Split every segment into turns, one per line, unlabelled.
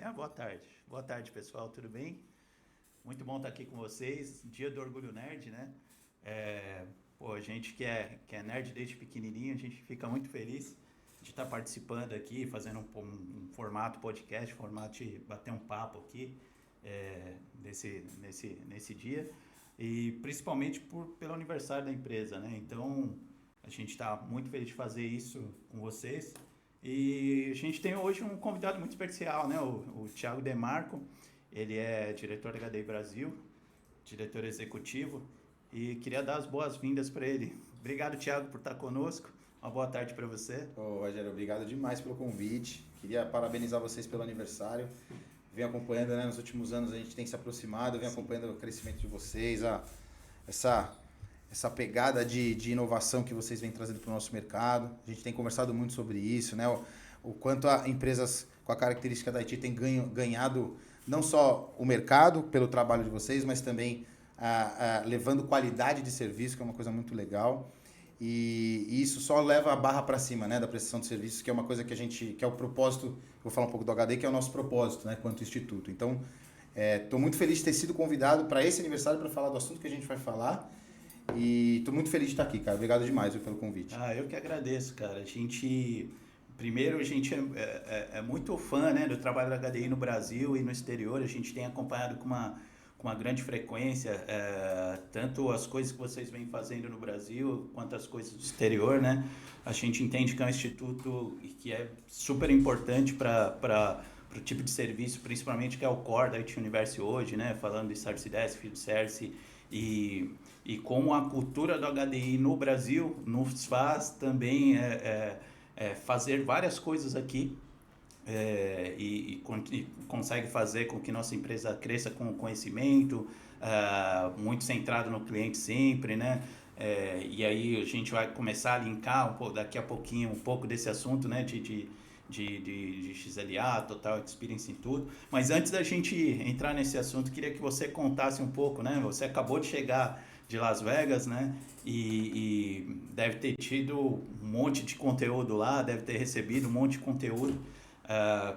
assim, boa tarde. Boa tarde, pessoal, tudo bem? Muito bom estar aqui com vocês. Dia do Orgulho Nerd, né? A gente que é nerd desde pequenininho, a gente fica muito feliz de estar participando aqui, fazendo um formato podcast, formato de bater um papo aqui nesse dia. E principalmente pelo aniversário da empresa, né? Então, a gente está muito feliz de fazer isso com vocês. E a gente tem hoje um convidado muito especial, né? O Thiago Demarco. Ele é diretor da HDI Brasil, diretor executivo, e queria dar as boas-vindas para ele. Obrigado, Thiago, por estar conosco. Uma boa tarde para você.
Ô, Rogério, obrigado demais pelo convite. Queria parabenizar vocês pelo aniversário. Venho acompanhando, né? Nos últimos anos a gente tem se aproximado, venho acompanhando o crescimento de vocês, essa pegada de inovação que vocês vêm trazendo para o nosso mercado. A gente tem conversado muito sobre isso, né? O quanto empresas com a característica da IT têm ganhado não só o mercado pelo trabalho de vocês, mas também levando qualidade de serviço, que é uma coisa muito legal. E isso só leva a barra para cima, né, da prestação de serviços, que é uma coisa que é o propósito, vou falar um pouco do HD, que é o nosso propósito, né, quanto instituto. Então, estou muito feliz de ter sido convidado para esse aniversário para falar do assunto que a gente vai falar. E estou muito feliz de estar aqui, cara. Obrigado demais pelo convite.
Eu que agradeço, cara. Primeiro, a gente é muito fã, né, do trabalho da HDI no Brasil e no exterior. A gente tem acompanhado com uma grande frequência tanto as coisas que vocês vêm fazendo no Brasil quanto as coisas do exterior, né? A gente entende que é um instituto que é super importante para o tipo de serviço, principalmente que é o core da IT Universe hoje, né? Falando de Service Desk, Field Service e como a cultura do HDI no Brasil nos faz também fazer várias coisas aqui e consegue fazer com que nossa empresa cresça com conhecimento, muito centrado no cliente sempre, né? E aí a gente vai começar a linkar daqui a pouquinho um pouco desse assunto, né? De XLA, Total Experience em tudo. Mas antes da gente entrar nesse assunto, queria que você contasse um pouco, né? Você acabou de chegar de Las Vegas, né? E deve ter tido um monte de conteúdo lá, deve ter recebido um monte de conteúdo.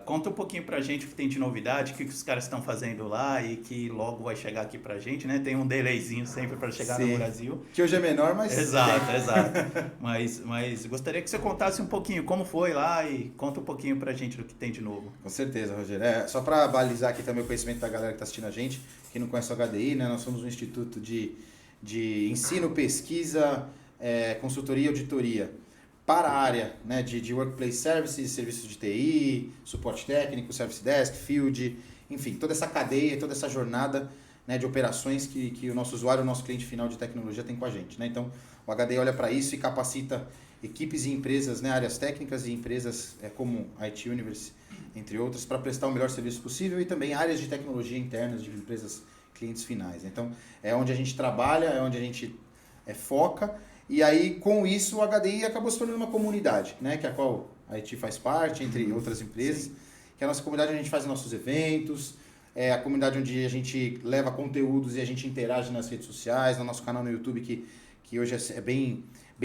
Conta um pouquinho pra gente o que tem de novidade, o que os caras estão fazendo lá e que logo vai chegar aqui pra gente, né? Tem um delayzinho sempre para chegar no Brasil.
Que hoje é menor, mas...
Exato. Mas gostaria que você contasse um pouquinho como foi lá e conta um pouquinho pra gente do que tem de novo.
Com certeza, Rogério. Só para balizar aqui também o conhecimento da galera que está assistindo a gente, quem não conhece o HDI, né? Nós somos um instituto de ensino, pesquisa, consultoria e auditoria para a área, né, de Workplace Services, serviços de TI, suporte técnico, Service Desk, Field, enfim, toda essa cadeia, toda essa jornada, né, de operações que o nosso usuário, o nosso cliente final de tecnologia tem com a gente, né? Então, o HDI olha para isso e capacita equipes e empresas, né, áreas técnicas e empresas como a IT Universe, entre outras, para prestar o melhor serviço possível e também áreas de tecnologia internas de empresas clientes finais. Então, é onde a gente trabalha, é onde a gente foca. E aí, com isso, o HDI acabou se tornando uma comunidade, né, que a qual a IT faz parte, entre outras empresas, que é a nossa comunidade onde a gente faz nossos eventos, é a comunidade onde a gente leva conteúdos e a gente interage nas redes sociais, no nosso canal no YouTube, que hoje é bem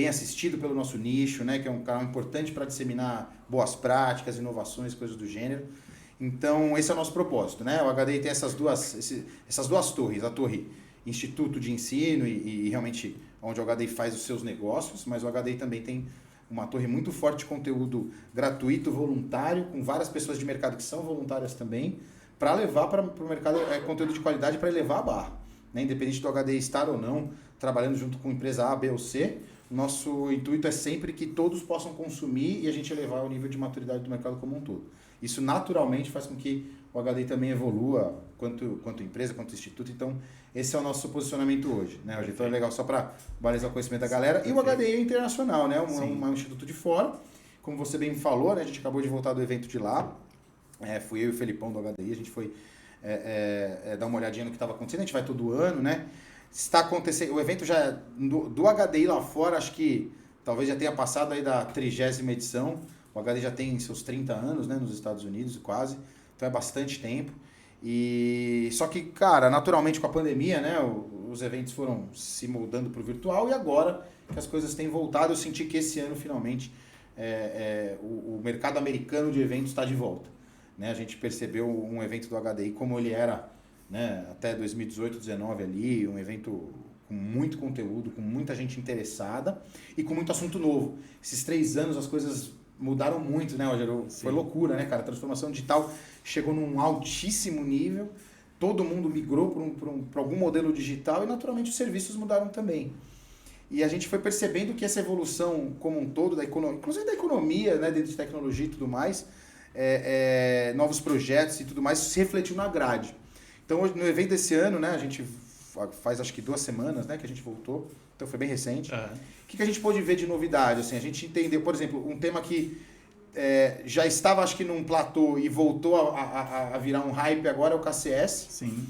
assistido pelo nosso nicho, né, que é um canal importante para disseminar boas práticas, inovações, coisas do gênero. Então, esse é o nosso propósito, né? O HDI tem essas duas torres, a torre Instituto de Ensino e realmente onde o HDI faz os seus negócios, mas o HDI também tem uma torre muito forte de conteúdo gratuito, voluntário, com várias pessoas de mercado que são voluntárias também, para levar para o mercado conteúdo de qualidade para elevar a barra, né? Independente do HDI estar ou não trabalhando junto com empresa A, B ou C, nosso intuito é sempre que todos possam consumir e a gente elevar o nível de maturidade do mercado como um todo. Isso naturalmente faz com que o HDI também evolua quanto empresa, quanto instituto. Então, esse é o nosso posicionamento hoje, né? Então é legal só para balizar o conhecimento da galera. E o HDI é internacional, né? Um instituto de fora. Como você bem falou, né? A gente acabou de voltar do evento de lá. Fui eu e o Felipão do HDI. A gente foi dar uma olhadinha no que estava acontecendo. A gente vai todo ano, né? Está acontecendo... O evento já do HDI lá fora, acho que talvez já tenha passado aí da 30ª edição. O HDI já tem seus 30 anos, né? Nos Estados Unidos, quase. Então é bastante tempo. E só que, cara, naturalmente com a pandemia, né, os eventos foram se moldando para o virtual e agora que as coisas têm voltado, eu senti que esse ano finalmente o mercado americano de eventos está de volta. né? A gente percebeu um evento do HDI como ele era, né? Até 2018, 2019 ali, um evento com muito conteúdo, com muita gente interessada e com muito assunto novo. Esses 3 anos as coisas mudaram muito, né, Rogério? Foi loucura, né, cara? A transformação digital chegou num altíssimo nível, todo mundo migrou para algum modelo digital e naturalmente os serviços mudaram também. E a gente foi percebendo que essa evolução como um todo, inclusive da economia, né, dentro de tecnologia e tudo mais, novos projetos e tudo mais, se refletiu na grade. Então, no evento desse ano, né, a gente faz acho que 2 semanas, né, que a gente voltou, então foi bem recente. O que a gente pôde ver de novidade? Assim, a gente entendeu, por exemplo, um tema que já estava, acho que, num platô e voltou a virar um hype agora é o KCS.
Sim.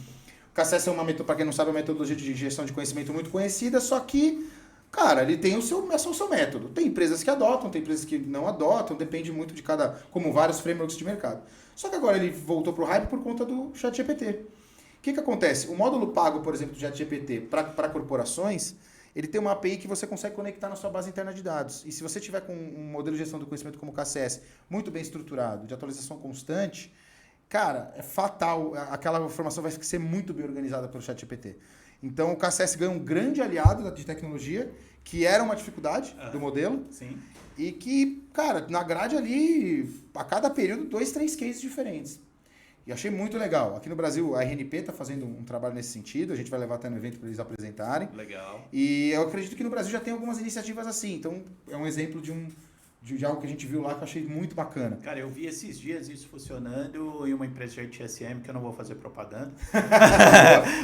O KCS é para quem não sabe, é uma metodologia de gestão de conhecimento muito conhecida, só que, cara, ele tem o seu método. Tem empresas que adotam, tem empresas que não adotam, depende muito de como vários frameworks de mercado. Só que agora ele voltou pro hype por conta do ChatGPT. O que acontece? O módulo pago, por exemplo, do ChatGPT para corporações, ele tem uma API que você consegue conectar na sua base interna de dados. E se você tiver com um modelo de gestão do conhecimento como o KCS muito bem estruturado, de atualização constante, cara, é fatal. Aquela informação vai ser muito bem organizada pelo ChatGPT. Então, o KCS ganha um grande aliado de tecnologia, que era uma dificuldade do modelo.
Sim.
E que, cara, na grade ali, a cada período, 2, 3 cases diferentes. E achei muito legal. Aqui no Brasil, a RNP está fazendo um trabalho nesse sentido. A gente vai levar até no evento para eles apresentarem.
Legal.
E eu acredito que no Brasil já tem algumas iniciativas assim. Então, é um exemplo de algo que a gente viu lá que eu achei muito bacana.
Cara, eu vi esses dias isso funcionando em uma empresa de ITSM, que eu não vou fazer propaganda.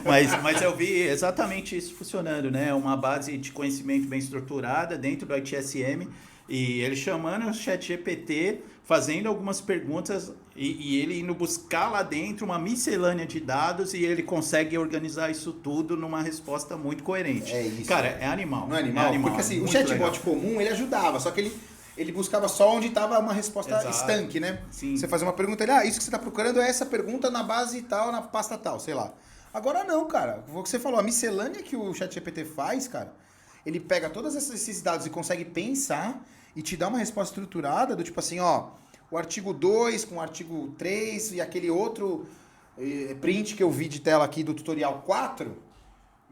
mas eu vi exatamente isso funcionando, né? Uma base de conhecimento bem estruturada dentro do ITSM. E ele chamando o ChatGPT, fazendo algumas perguntas e ele indo buscar lá dentro uma miscelânea de dados e ele consegue organizar isso tudo numa resposta muito coerente.
É isso.
Cara, é animal.
Não é animal? Porque assim, o chatbot comum, ele ajudava, só que ele buscava só onde estava uma resposta estanque, né?
Sim.
Você fazia uma pergunta, isso que você está procurando é essa pergunta na base tal, na pasta tal, sei lá. Agora não, cara. O que você falou, a miscelânea que o ChatGPT faz, cara, ele pega todos esses dados e consegue pensar e te dá uma resposta estruturada do tipo assim, o artigo 2 com o artigo 3 e aquele outro print que eu vi de tela aqui do tutorial 4,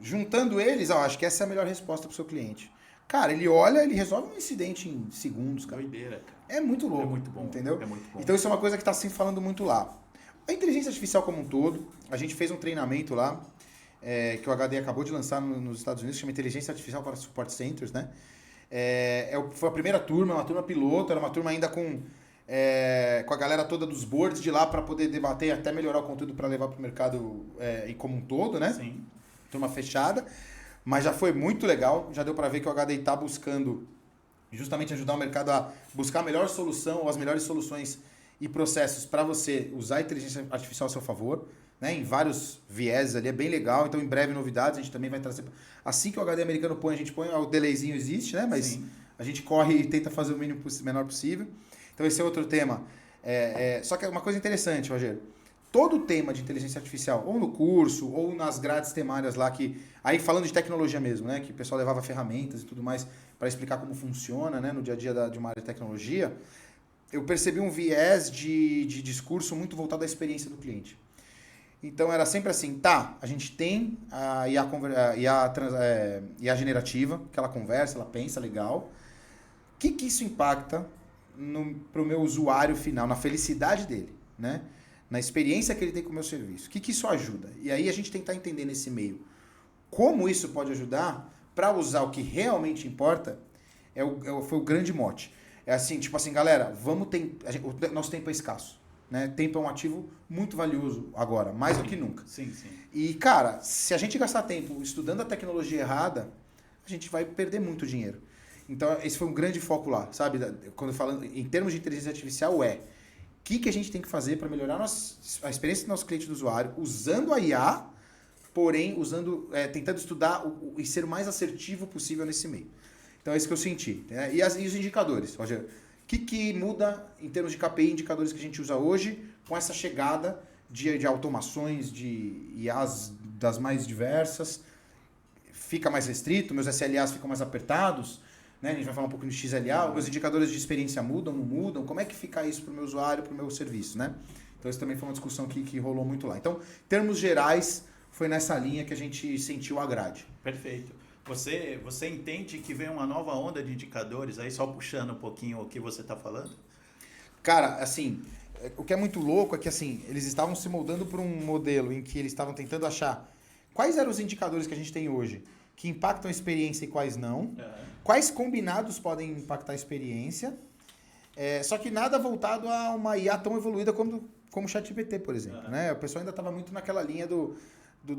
juntando eles, acho que essa é a melhor resposta para o seu cliente. Cara, ele olha, ele resolve um incidente em segundos, cara.
Doideira, cara.
É muito louco.
É muito bom.
Entendeu?
É muito bom.
Então isso é uma coisa que está sempre falando muito lá. A inteligência artificial como um todo, a gente fez um treinamento lá, que o HD acabou de lançar nos Estados Unidos, que chama Inteligência Artificial para Support Centers, né? Foi a primeira turma, uma turma piloto, era uma turma ainda com a galera toda dos boards de lá para poder debater e até melhorar o conteúdo para levar para o mercado como um todo, né?
Sim.
Turma fechada, mas já foi muito legal, já deu para ver que o HDI está buscando justamente ajudar o mercado a buscar a melhor solução ou as melhores soluções e processos para você usar a inteligência artificial a seu favor, né, em vários vieses ali, é bem legal. Então, em breve, novidades, a gente também vai trazer. Assim que o HD americano põe, a gente põe, o delayzinho existe, né? Mas sim, a gente corre e tenta fazer o menor possível. Então, esse é outro tema. Só que é uma coisa interessante, Rogério. Todo tema de inteligência artificial, ou no curso, ou nas grades temárias lá, aí falando de tecnologia mesmo, né? Que o pessoal levava ferramentas e tudo mais para explicar como funciona, né, no dia a dia de uma área de tecnologia, eu percebi um viés de discurso muito voltado à experiência do cliente. Então era sempre assim, a gente tem a IA generativa, que ela conversa, ela pensa legal. O que isso impacta para o meu usuário final, na felicidade dele, né? Na experiência que ele tem com o meu serviço? O que isso ajuda? E aí a gente tentar entender nesse meio como isso pode ajudar para usar o que realmente importa, foi o grande mote. É assim, tipo assim, galera, o nosso tempo é escasso. Né? Tempo é um ativo muito valioso agora, mais do que nunca.
Sim, sim.
E, cara, se a gente gastar tempo estudando a tecnologia errada, a gente vai perder muito dinheiro. Então, esse foi um grande foco lá, sabe? Quando falando em termos de inteligência artificial, o que a gente tem que fazer para melhorar a experiência do nosso cliente do usuário, usando a IA, porém, tentando estudar e ser o mais assertivo possível nesse meio. Então, é isso que eu senti. Né? E os indicadores, Rogério? O que muda em termos de KPI, indicadores que a gente usa hoje, com essa chegada de automações, de IAs das mais diversas? Fica mais restrito, meus SLAs ficam mais apertados, né? A gente vai falar um pouco de XLA, meus indicadores de experiência mudam, não mudam? Como é que fica isso para o meu usuário, para o meu serviço, né? Então isso também foi uma discussão que rolou muito lá. Então, em termos gerais, foi nessa linha que a gente sentiu a grade.
Perfeito. Você entende que vem uma nova onda de indicadores, aí só puxando um pouquinho o que você está falando?
Cara, assim, o que é muito louco é que assim, eles estavam se moldando por um modelo em que eles estavam tentando achar quais eram os indicadores que a gente tem hoje que impactam a experiência e quais não, quais combinados podem impactar a experiência, só que nada voltado a uma IA tão evoluída como o ChatGPT, por exemplo. Né? O pessoal ainda estava muito naquela linha do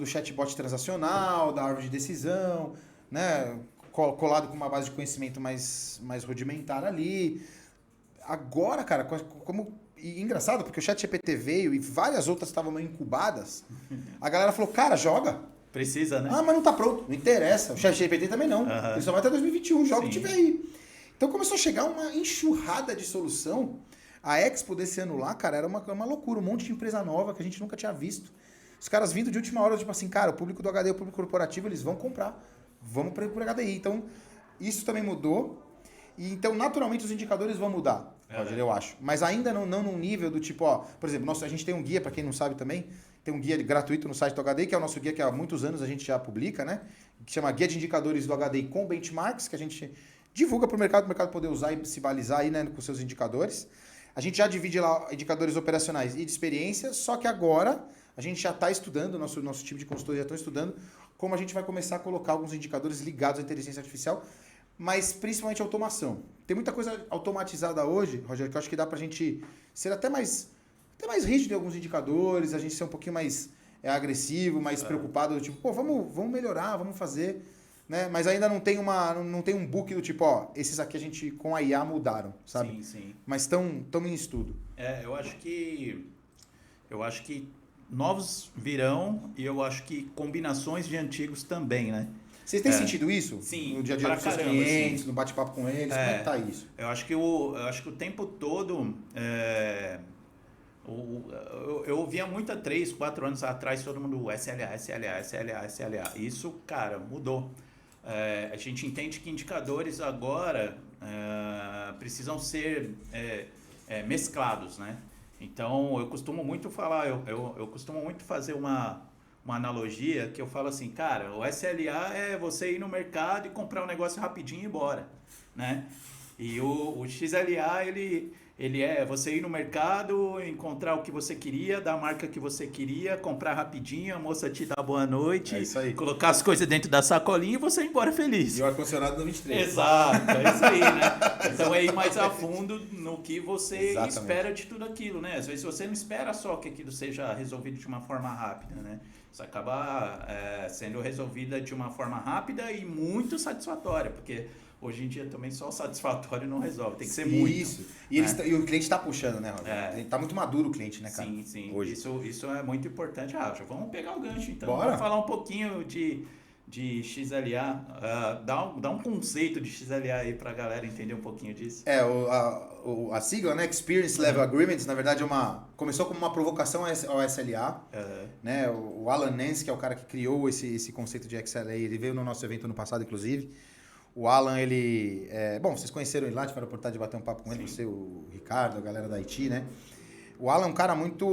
chatbot transacional, da árvore de decisão, né? Colado com uma base de conhecimento mais rudimentar ali. Agora, cara, e engraçado, porque o ChatGPT veio e várias outras estavam meio incubadas, a galera falou, cara, joga.
Precisa, né?
Ah, mas não tá pronto, não interessa. O ChatGPT também não. Ele só vai até 2021, joga o que tiver aí. Então começou a chegar uma enxurrada de solução. A Expo desse ano lá, cara, era uma loucura. Um monte de empresa nova que a gente nunca tinha visto. Os caras vindo de última hora, tipo assim, cara, o público do HD, o público corporativo, eles vão comprar. Vamos para o HDI. Então, isso também mudou. E então, naturalmente, os indicadores vão mudar, Roger, eu acho. Mas ainda não num nível do tipo, ó, por exemplo, a gente tem um guia, para quem não sabe também, tem um guia gratuito no site do HDI, que é o nosso guia que há muitos anos a gente já publica, né? Que chama Guia de Indicadores do HDI com Benchmarks, que a gente divulga para o mercado poder usar e se balizar aí, né, com seus indicadores. A gente já divide lá indicadores operacionais e de experiência, só que agora a gente já está estudando, nosso time de consultoria já está estudando como a gente vai começar a colocar alguns indicadores ligados à inteligência artificial, mas principalmente automação. Tem muita coisa automatizada hoje, Roger, que eu acho que dá para a gente ser até mais rígido em alguns indicadores, a gente ser um pouquinho mais agressivo, mais preocupado, tipo, pô, vamos melhorar, vamos fazer, né? Mas ainda não tem um book do tipo, ó, esses aqui a gente com a IA mudaram, sabe?
Sim.
Mas estão em estudo.
Eu acho que novos virão e eu acho que combinações de antigos também, né?
Vocês têm sentido isso?
Sim.
No dia a dia dos seus clientes, no bate-papo com eles, como é que tá isso?
Eu acho que o tempo todo... Eu ouvia muito há 3, 4 anos atrás todo mundo SLA. Isso, cara, mudou. A gente entende que indicadores agora precisam ser mesclados, né? Então, eu costumo muito falar, eu costumo muito fazer uma analogia que eu falo assim, cara, o SLA é você ir no mercado e comprar um negócio rapidinho e ir embora, né? E o XLA, ele é você ir no mercado, encontrar o que você queria, da marca que você queria, comprar rapidinho, a moça te dá boa noite, colocar as coisas dentro da sacolinha e você ir embora feliz.
E o ar-condicionado no 23.
Exato, é isso aí, né? Então é ir mais a fundo no que você espera de tudo aquilo, né? Às vezes você não espera só que aquilo seja resolvido de uma forma rápida, né? Isso acaba sendo resolvida de uma forma rápida e muito satisfatória, porque... Hoje em dia também só satisfatório não resolve, tem que ser muito.
Isso. E, e o cliente está puxando, né, Roger? Está muito maduro o cliente, né, cara?
Sim.
Hoje.
Isso é muito importante. Já vamos pegar o gancho, então.
Bora.
Vamos falar um pouquinho de XLA. Dá um conceito de XLA aí para a galera entender um pouquinho disso.
A sigla, né, Experience Level Agreements, na verdade começou como uma provocação ao SLA. Né? O Alan Nance, que é o cara que criou esse conceito de XLA, ele veio no nosso evento no passado, inclusive. O Alan, ele... bom, vocês conheceram ele lá, tiveram a oportunidade de bater um papo com ele, você, o Ricardo, a galera da IT, né? O Alan é um cara muito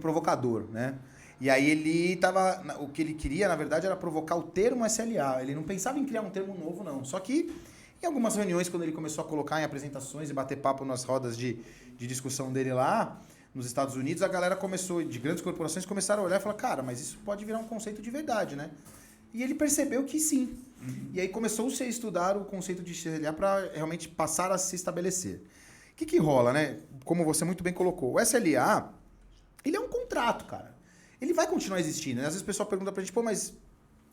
provocador, né? E aí ele tava... O que ele queria, na verdade, era provocar o termo SLA. Ele não pensava em criar um termo novo, não. Só que em algumas reuniões, quando ele começou a colocar em apresentações e bater papo nas rodas de discussão dele lá, nos Estados Unidos, a galera de grandes corporações, começaram a olhar e falar, cara, mas isso pode virar um conceito de verdade, né? E ele percebeu que sim. E aí começou-se a estudar o conceito de XLA para realmente passar a se estabelecer. O que rola, né? Como você muito bem colocou, o SLA, ele é um contrato, cara. Ele vai continuar existindo, né? Às vezes o pessoal pergunta pra gente, pô, mas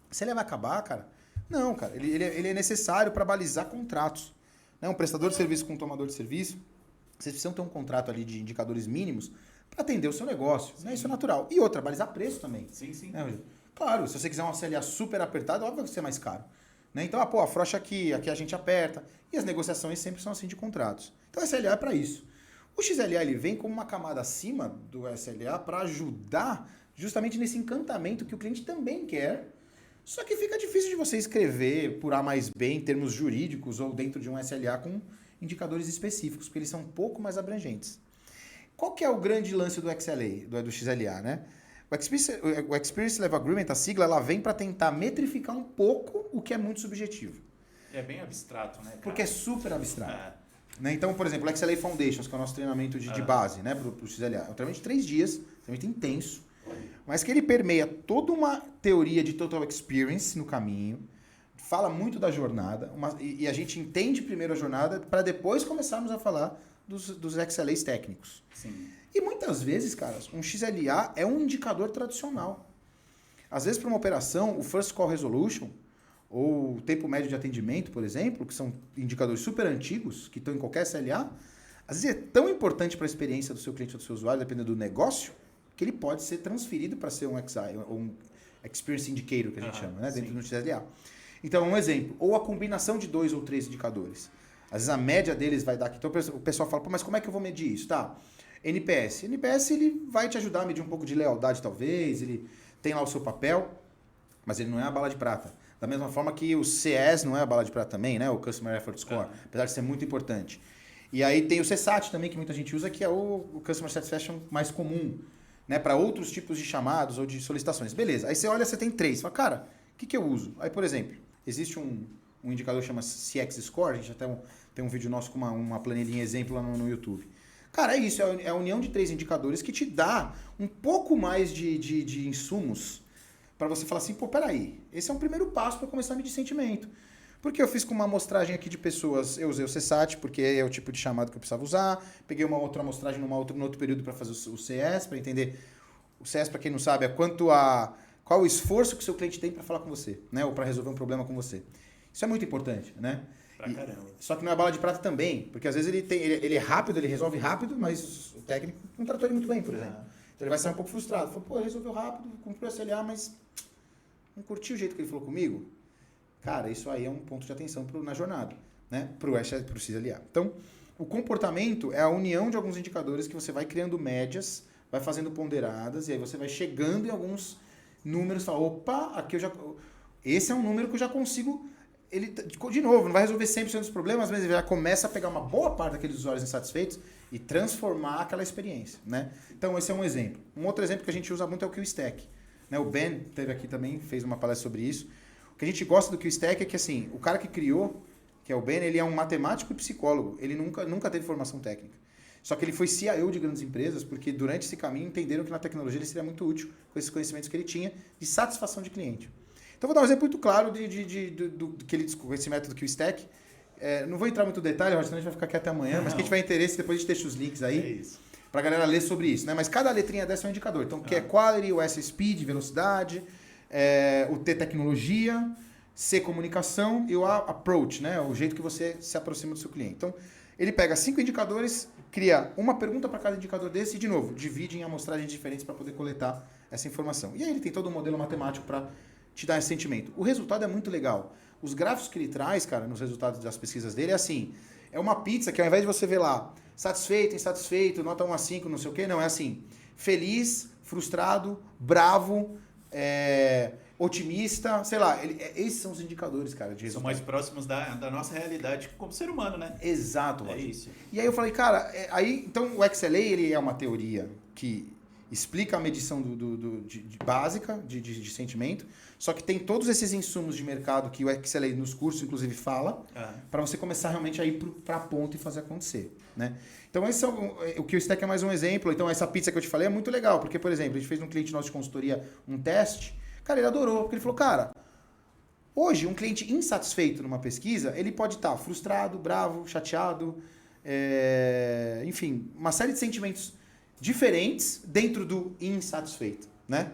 SLA vai acabar, cara? Não, cara. Ele é necessário para balizar contratos. Né? Um prestador de serviço com um tomador de serviço, vocês precisam ter um contrato ali de indicadores mínimos para atender o seu negócio. Né? Isso é natural. E outra, balizar preço também.
Sim.
Né, claro, se você quiser um SLA super apertado, óbvio que vai ser mais caro. Né? Então, afrouxa aqui a gente aperta. E as negociações sempre são assim de contratos. Então, o SLA é para isso. O XLA ele vem como uma camada acima do SLA para ajudar justamente nesse encantamento que o cliente também quer. Só que fica difícil de você escrever por A mais B em termos jurídicos ou dentro de um SLA com indicadores específicos, porque eles são um pouco mais abrangentes. Qual que é o grande lance do XLA, do XLA, né? O Experience Level Agreement, a sigla, ela vem para tentar metrificar um pouco o que é muito subjetivo.
É bem abstrato, né, cara?
Porque é super abstrato. Né? Então, por exemplo, o XLA Foundations, que é o nosso treinamento de base, né, pro XLA. É um treinamento de 3 dias, treinamento intenso, mas que ele permeia toda uma teoria de Total Experience no caminho, fala muito da jornada, e a gente entende primeiro a jornada para depois começarmos a falar dos XLAs técnicos.
Sim.
E muitas vezes, cara, um XLA é um indicador tradicional. Às vezes, para uma operação, o First Call Resolution, ou o tempo médio de atendimento, por exemplo, que são indicadores super antigos, que estão em qualquer SLA, às vezes é tão importante para a experiência do seu cliente ou do seu usuário, dependendo do negócio, que ele pode ser transferido para ser um XI, ou um Experience Indicator, que a gente chama, né, dentro do SLA. Então, um exemplo, ou a combinação de 2 ou 3 indicadores. Às vezes a média deles vai dar aqui. Então o pessoal fala, pô, mas como é que eu vou medir isso? Tá, NPS. NPS ele vai te ajudar a medir um pouco de lealdade, talvez, ele tem lá o seu papel, mas ele não é a bala de prata. Da mesma forma que o CS não é a bala de prata também, né? O Customer Effort Score, apesar de ser muito importante. E aí tem o CSAT também, que muita gente usa, que é o Customer Satisfaction mais comum, né? Para outros tipos de chamados ou de solicitações. Beleza, aí você olha, você tem 3. Fala, cara, o que eu uso? Aí, por exemplo, existe um indicador que chama CX Score, a gente até tem um vídeo nosso com uma planilhinha exemplo lá no YouTube. Cara, é isso, é a união de 3 indicadores que te dá um pouco mais de insumos para você falar assim, pô, peraí, esse é um primeiro passo para começar a medir sentimento. Porque eu fiz com uma amostragem aqui de pessoas, eu usei o CSAT, porque é o tipo de chamado que eu precisava usar, peguei uma outra amostragem no outro período para fazer o CS, para entender. O CS, para quem não sabe, é qual o esforço que o seu cliente tem para falar com você, né? Ou para resolver um problema com você. Isso é muito importante, né?
Pra caramba.
Só que não é bala de prata também, porque às vezes ele é rápido, ele resolve rápido, mas o técnico não tratou ele muito bem, por exemplo. Então ele vai sair um pouco frustrado. Falou, pô, resolveu rápido, cumpriu a SLA, mas não curtiu o jeito que ele falou comigo. Cara, isso aí é um ponto de atenção na jornada, né? Pro XLA. Então, o comportamento é a união de alguns indicadores que você vai criando médias, vai fazendo ponderadas, e aí você vai chegando em alguns números e fala, opa, aqui esse é um número que eu já consigo. Ele, de novo, não vai resolver 100% dos problemas, mas ele já começa a pegar uma boa parte daqueles usuários insatisfeitos e transformar aquela experiência, né? Então, esse é um exemplo. Um outro exemplo que a gente usa muito é o QStack. Né? O Ben esteve aqui também, fez uma palestra sobre isso. O que a gente gosta do QStack é que, assim, o cara que criou, que é o Ben, ele é um matemático e psicólogo. Ele nunca teve formação técnica. Só que ele foi CIO de grandes empresas, porque durante esse caminho entenderam que na tecnologia ele seria muito útil com esses conhecimentos que ele tinha de satisfação de cliente. Então, vou dar um exemplo muito claro com esse método QStack. Não vou entrar muito em detalhe, senão a gente vai ficar aqui até amanhã, mas quem tiver interesse, depois a gente deixa os links aí para a galera ler sobre isso. Né? Mas cada letrinha dessa é um indicador. Então, que é Quality, o S Speed, velocidade, o T tecnologia, C comunicação e o A approach, né? O jeito que você se aproxima do seu cliente. Então, ele pega 5 indicadores, cria uma pergunta para cada indicador desse e, de novo, divide em amostragens diferentes para poder coletar essa informação. E aí ele tem todo um modelo matemático para te dar esse sentimento. O resultado é muito legal. Os gráficos que ele traz, cara, nos resultados das pesquisas dele, é assim, é uma pizza que ao invés de você ver lá, satisfeito, insatisfeito, nota 1 a 5, não sei o quê, não, é assim, feliz, frustrado, bravo, otimista, sei lá, esses são os indicadores, cara, de resultado.
São mais próximos da nossa realidade como ser humano, né?
Exato.
É isso.
E aí eu falei, cara, então o XLA, ele é uma teoria que explica a medição básica de sentimento, só que tem todos esses insumos de mercado que o XLA nos cursos, inclusive, fala, para você começar realmente a ir para a ponta e fazer acontecer. Né? Então, esse o QStack é mais um exemplo. Então, essa pizza que eu te falei é muito legal, porque, por exemplo, a gente fez um cliente nosso de consultoria um teste, cara, ele adorou, porque ele falou, cara, hoje, um cliente insatisfeito numa pesquisa, ele pode estar frustrado, bravo, chateado, enfim, uma série de sentimentos diferentes dentro do insatisfeito, né?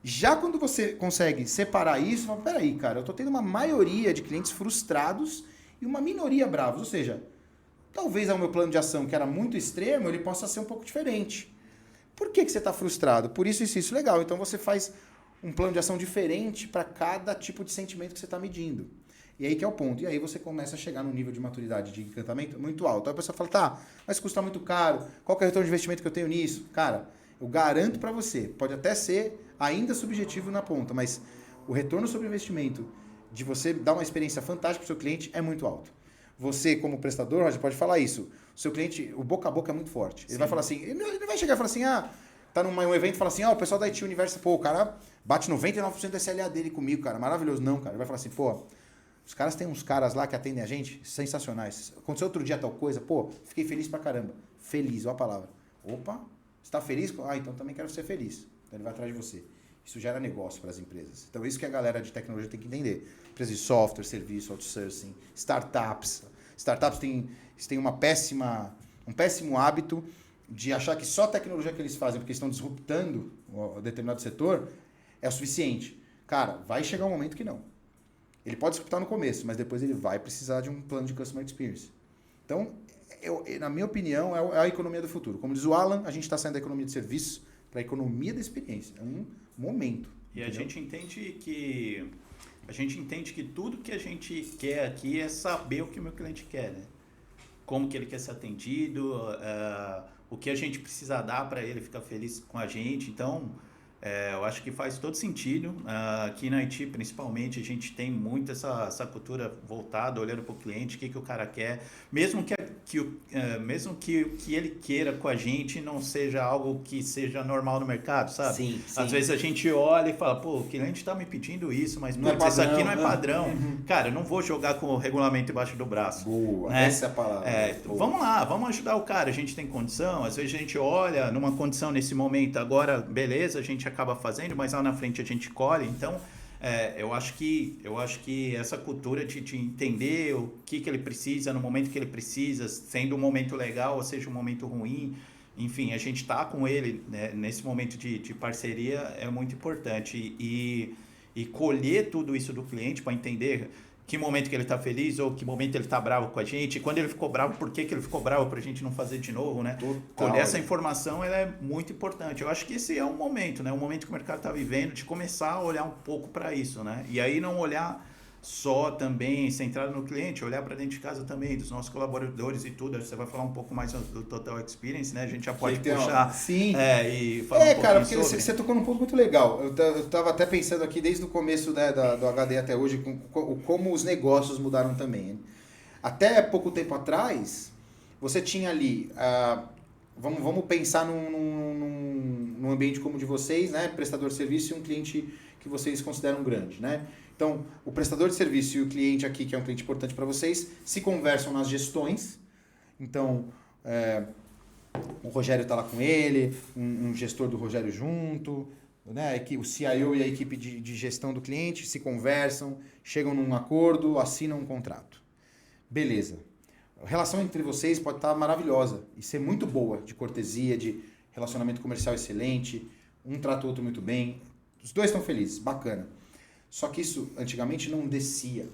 Já quando você consegue separar isso, fala, peraí, cara, eu tô tendo uma maioria de clientes frustrados e uma minoria bravos, ou seja, talvez o meu plano de ação, que era muito extremo, ele possa ser um pouco diferente. Por que você está frustrado? Por isso, legal. Então você faz um plano de ação diferente para cada tipo de sentimento que você está medindo. E aí que é o ponto. E aí você começa a chegar num nível de maturidade, de encantamento muito alto. Aí a pessoa fala, tá, mas custa muito caro, qual que é o retorno de investimento que eu tenho nisso? Cara, eu garanto para você, pode até ser ainda subjetivo na ponta, mas o retorno sobre investimento de você dar uma experiência fantástica para o seu cliente é muito alto. você como prestador, Roger, pode falar isso. O seu cliente, o boca a boca é muito forte. Ele vai falar assim, ele não vai chegar e falar assim, tá num evento e fala assim, o pessoal da IT Universo, pô, o cara bate 99% do SLA dele comigo, cara, maravilhoso. Não, cara, ele vai falar assim, pô, os caras têm uns caras lá que atendem a gente, sensacionais. Aconteceu outro dia tal coisa, pô, fiquei feliz pra caramba. Feliz, ó a palavra. Opa, você tá feliz? Então também quero ser feliz. Então ele vai atrás de você. Isso gera negócio para as empresas. Então isso que a galera de tecnologia tem que entender. Empresas de software, serviço, outsourcing, startups. Startups têm um péssimo hábito de achar que só a tecnologia que eles fazem, porque estão disruptando um determinado setor, é o suficiente. Cara, vai chegar um momento que não. Ele pode disruptar no começo, mas depois ele vai precisar de um plano de customer experience. Então, na minha opinião, é a economia do futuro. Como diz o Alan, a gente está saindo da economia de serviços para a economia da experiência. É um momento.
E a gente entende que tudo que a gente quer aqui é saber o que o meu cliente quer, né? Como que ele quer ser atendido, o que a gente precisa dar para ele ficar feliz com a gente. Então, eu acho que faz todo sentido. Aqui na IT, principalmente, a gente tem muito essa cultura voltada, olhando para o cliente, o que o cara quer. Mesmo que ele queira com a gente não seja algo que seja normal no mercado, sabe?
Sim.
Às vezes a gente olha e fala, pô, o cliente está me pedindo isso, mas
não
putz, isso aqui não é
né?
padrão. Cara, eu não vou jogar com o regulamento embaixo do braço.
Boa,
né?
essa é a palavra.
Vamos lá, vamos ajudar o cara, a gente tem condição, às vezes a gente olha numa condição nesse momento, agora beleza, a gente acaba fazendo, mas lá na frente a gente colhe, então eu acho que essa cultura de entender o que ele precisa no momento que ele precisa, sendo um momento legal ou seja um momento ruim, enfim, a gente está com ele, né, nesse momento de parceria é muito importante e colher tudo isso do cliente para entender que momento que ele está feliz ou que momento ele está bravo com a gente. E quando ele ficou bravo, por que ele ficou bravo para a gente não fazer de novo, né? Colher essa informação ela é muito importante. Eu acho que esse é um momento, né? Um momento que o mercado está vivendo de começar a olhar um pouco para isso, né? E aí não olhar só também centrado no cliente, olhar para dentro de casa também, dos nossos colaboradores e tudo. Você vai falar um pouco mais do Total Experience, né? A gente já pode puxar.
Sim.
E falar um pouquinho
cara, porque
sobre.
você tocou num ponto muito legal. Eu estava até pensando aqui desde o começo, né, do HD até hoje, como os negócios mudaram também. Até pouco tempo atrás, você tinha ali, vamos pensar num ambiente como o de vocês, né? Prestador de serviço e um cliente que vocês consideram grande, né? Então, o prestador de serviço e o cliente aqui, que é um cliente importante para vocês, se conversam nas gestões. Então, o Rogério está lá com ele, um gestor do Rogério junto, né? O CIO e a equipe de gestão do cliente se conversam, chegam num acordo, assinam um contrato. Beleza. A relação entre vocês pode estar maravilhosa e ser muito boa, de cortesia, de relacionamento comercial excelente, um trata o outro muito bem, os dois estão felizes, bacana. Só que isso antigamente não descia.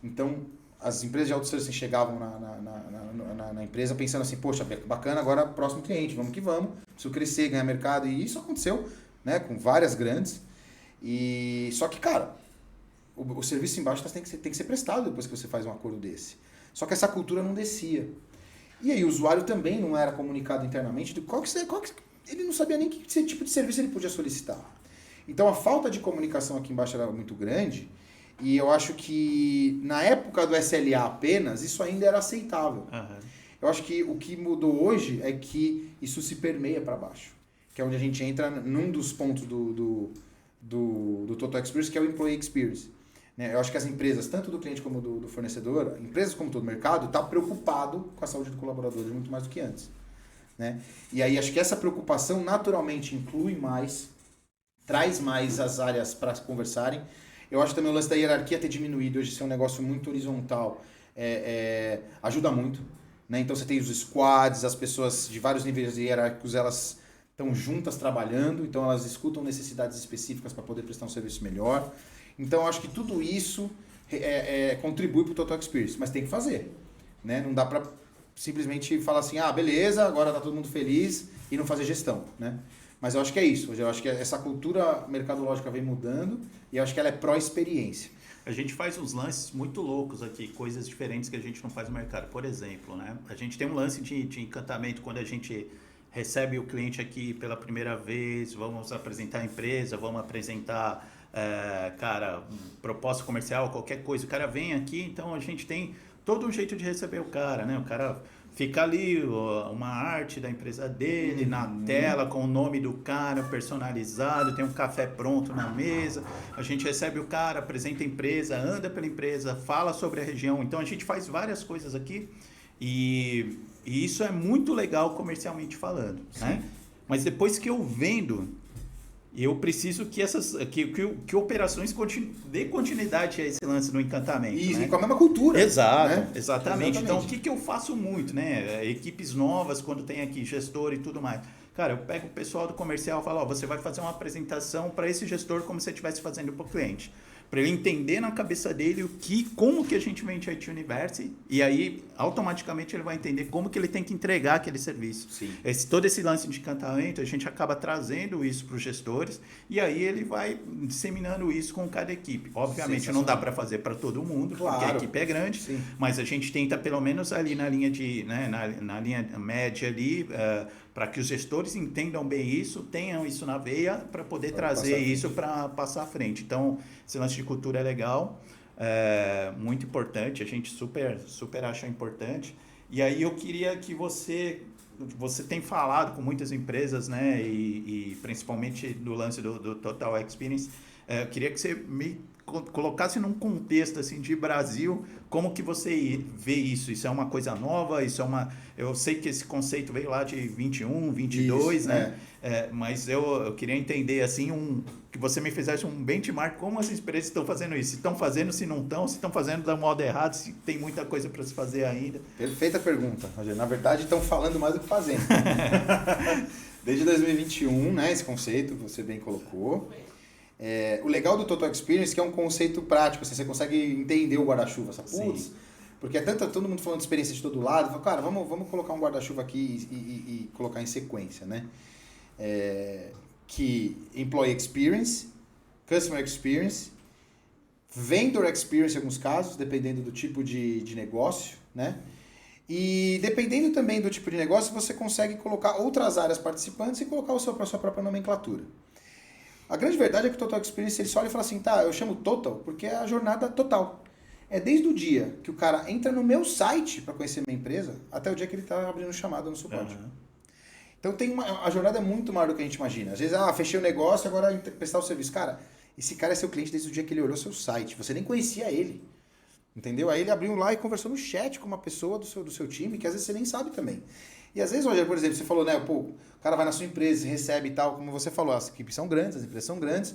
Então, as empresas de outsourcing chegavam na empresa pensando assim, poxa, bacana, agora próximo cliente, vamos que vamos, preciso crescer, ganhar mercado. E isso aconteceu, né, com várias grandes. Só que, cara, o serviço embaixo tem que ser prestado depois que você faz um acordo desse. Só que essa cultura não descia. E aí o usuário também não era comunicado internamente de ele não sabia nem que tipo de serviço ele podia solicitar. Então a falta de comunicação aqui embaixo era muito grande e eu acho que na época do SLA apenas isso ainda era aceitável.
Uhum.
Eu acho que o que mudou hoje é que isso se permeia para baixo, que é onde a gente entra num dos pontos do Total Experience, que é o Employee Experience. Eu acho que as empresas, tanto do cliente como do fornecedor, empresas como todo o mercado, está preocupado com a saúde do colaborador muito mais do que antes. Né? E aí acho que essa preocupação naturalmente inclui mais, traz mais as áreas para conversarem. Eu acho também o lance da hierarquia ter diminuído, hoje ser um negócio muito horizontal, ajuda muito. Né? Então você tem os squads, as pessoas de vários níveis hierárquicos, elas estão juntas trabalhando, então elas escutam necessidades específicas para poder prestar um serviço melhor. Então eu acho que tudo isso contribui para o Total Experience, mas tem que fazer. Né? Não dá para simplesmente falar assim, beleza, agora está todo mundo feliz e não fazer gestão. Né? Mas eu acho que é isso. Eu acho que essa cultura mercadológica vem mudando e eu acho que ela é pró-experiência.
A gente faz uns lances muito loucos aqui, coisas diferentes que a gente não faz no mercado. Por exemplo, né? A gente tem um lance de encantamento quando a gente recebe o cliente aqui pela primeira vez, vamos apresentar a empresa, vamos apresentar, proposta comercial, qualquer coisa. O cara vem aqui, então a gente tem todo um jeito de receber o cara, né? O cara fica ali, uma arte da empresa dele, na tela, com o nome do cara personalizado, tem um café pronto na mesa, a gente recebe o cara, apresenta a empresa, anda pela empresa, fala sobre a região. Então a gente faz várias coisas aqui e isso é muito legal comercialmente falando, né? Mas depois que eu vendo, eu preciso que operações dê continuidade a esse lance do encantamento.
E
né?
com a mesma cultura.
Exato,
né?
exatamente. Então, o que eu faço muito, né? Equipes novas, quando tem aqui gestor e tudo mais. Cara, eu pego o pessoal do comercial e falo, ó, você vai fazer uma apresentação para esse gestor como se você estivesse fazendo para o cliente. Para ele entender na cabeça dele como que a gente vende a IT Universe, e aí automaticamente ele vai entender como que ele tem que entregar aquele serviço. Todo esse lance de encantamento, a gente acaba trazendo isso para os gestores, e aí ele vai disseminando isso com cada equipe. Obviamente não dá para fazer para todo mundo, porque a equipe é grande, mas a gente tenta pelo menos ali na linha na linha média ali, para que os gestores entendam bem isso, tenham isso na veia para poder trazer isso para passar à frente. Então, esse lance de cultura é legal, muito importante, a gente super acha importante. E aí eu queria que você tem falado com muitas empresas, né, e principalmente do lance do Total Experience, eu queria que você me colocasse num contexto assim de Brasil, como que você vê isso? Isso é uma coisa nova? Eu sei que esse conceito veio lá de 21, 22, isso, né? Mas eu queria entender assim que você me fizesse um benchmark, como as empresas estão fazendo isso? Se estão fazendo, se não estão, se estão fazendo da modo errado, se tem muita coisa para se fazer ainda.
Perfeita pergunta, Rogério. Na verdade, estão falando mais do que fazendo. Desde 2021, né, esse conceito que você bem colocou. O legal do Total Experience é que é um conceito prático, assim, você consegue entender o guarda-chuva, sabe? Putz, porque todo mundo falando de experiência de todo lado, fala, cara, vamos colocar um guarda-chuva aqui e colocar em sequência, né? Que Employee Experience, Customer Experience, Vendor Experience em alguns casos, dependendo do tipo de negócio, né? E dependendo também do tipo de negócio, você consegue colocar outras áreas participantes e colocar a sua própria nomenclatura. A grande verdade é que o Total Experience, ele só olha e fala assim, tá, eu chamo Total porque é a jornada total. É desde o dia que o cara entra no meu site para conhecer minha empresa, até o dia que ele está abrindo chamada no suporte. Então a jornada é muito maior do que a gente imagina. Às vezes, fechei o negócio, agora prestar o serviço. Cara, esse cara é seu cliente desde o dia que ele olhou seu site. Você nem conhecia ele. Entendeu? Aí ele abriu lá e conversou no chat com uma pessoa do seu time, que às vezes você nem sabe também. E às vezes, Rogério, por exemplo, você falou, né, pô, o cara vai na sua empresa, recebe e tal, como você falou, as equipes são grandes, as empresas são grandes,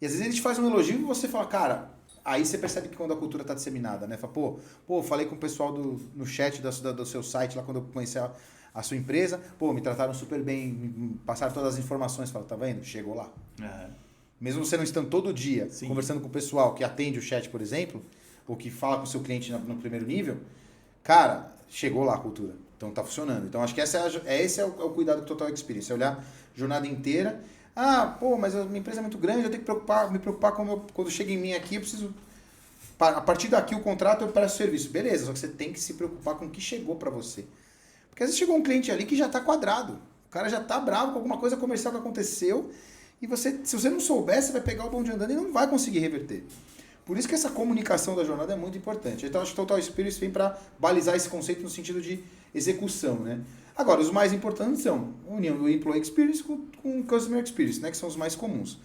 e às vezes ele te faz um elogio e você fala, cara, aí você percebe que quando a cultura está disseminada, né, fala, pô, falei com o pessoal no chat do seu site, lá quando eu conheci a sua empresa, pô, me trataram super bem, me passaram todas as informações, fala, tá vendo? Chegou lá. Mesmo você não estando todo dia conversando com o pessoal que atende o chat, por exemplo, ou que fala com o seu cliente no primeiro nível, cara, chegou lá a cultura. Então tá funcionando. Então acho que esse é o cuidado do Total Experience. É olhar a jornada inteira. Mas a minha empresa é muito grande, eu tenho que me preocupar quando chega em mim aqui, eu preciso... A partir daqui o contrato eu presto serviço. Beleza, só que você tem que se preocupar com o que chegou para você. Porque às vezes chegou um cliente ali que já tá quadrado. O cara já tá bravo com alguma coisa comercial que aconteceu e se você não souber, você vai pegar o bonde andando e não vai conseguir reverter. Por isso que essa comunicação da jornada é muito importante. Então, acho que o Total Experience vem para balizar esse conceito no sentido de execução, né? Agora, os mais importantes são a união do Employee Experience com o Customer Experience, né? Que são os mais comuns.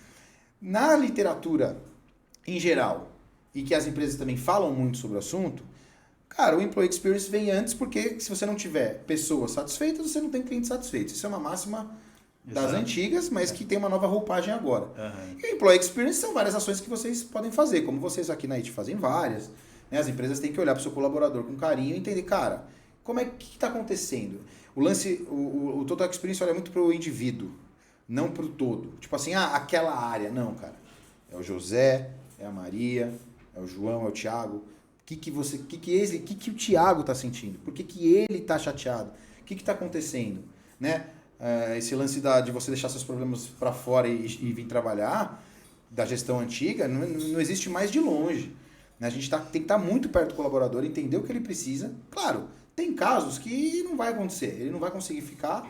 Na literatura, em geral, e que as empresas também falam muito sobre o assunto, cara, o Employee Experience vem antes porque se você não tiver pessoas satisfeitas, você não tem clientes satisfeitos. Isso é uma máxima das antigas, mas que tem uma nova roupagem agora. E o Employee Experience são várias ações que vocês podem fazer, como vocês aqui na IT fazem várias. Né? As empresas têm que olhar para o seu colaborador com carinho e entender, cara, como é que está acontecendo? O Total Experience olha muito para o indivíduo, não para o todo. Tipo assim, aquela área. Não, cara. É o José, é a Maria, é o João, é o Thiago. O que o Thiago está sentindo? Por que ele está chateado? O que está acontecendo? Né? Esse lance de você deixar seus problemas para fora e vir trabalhar, da gestão antiga, não existe mais de longe. Né? A gente tem que estar muito perto do colaborador, entender o que ele precisa. Claro, tem casos que não vai acontecer, ele não vai conseguir ficar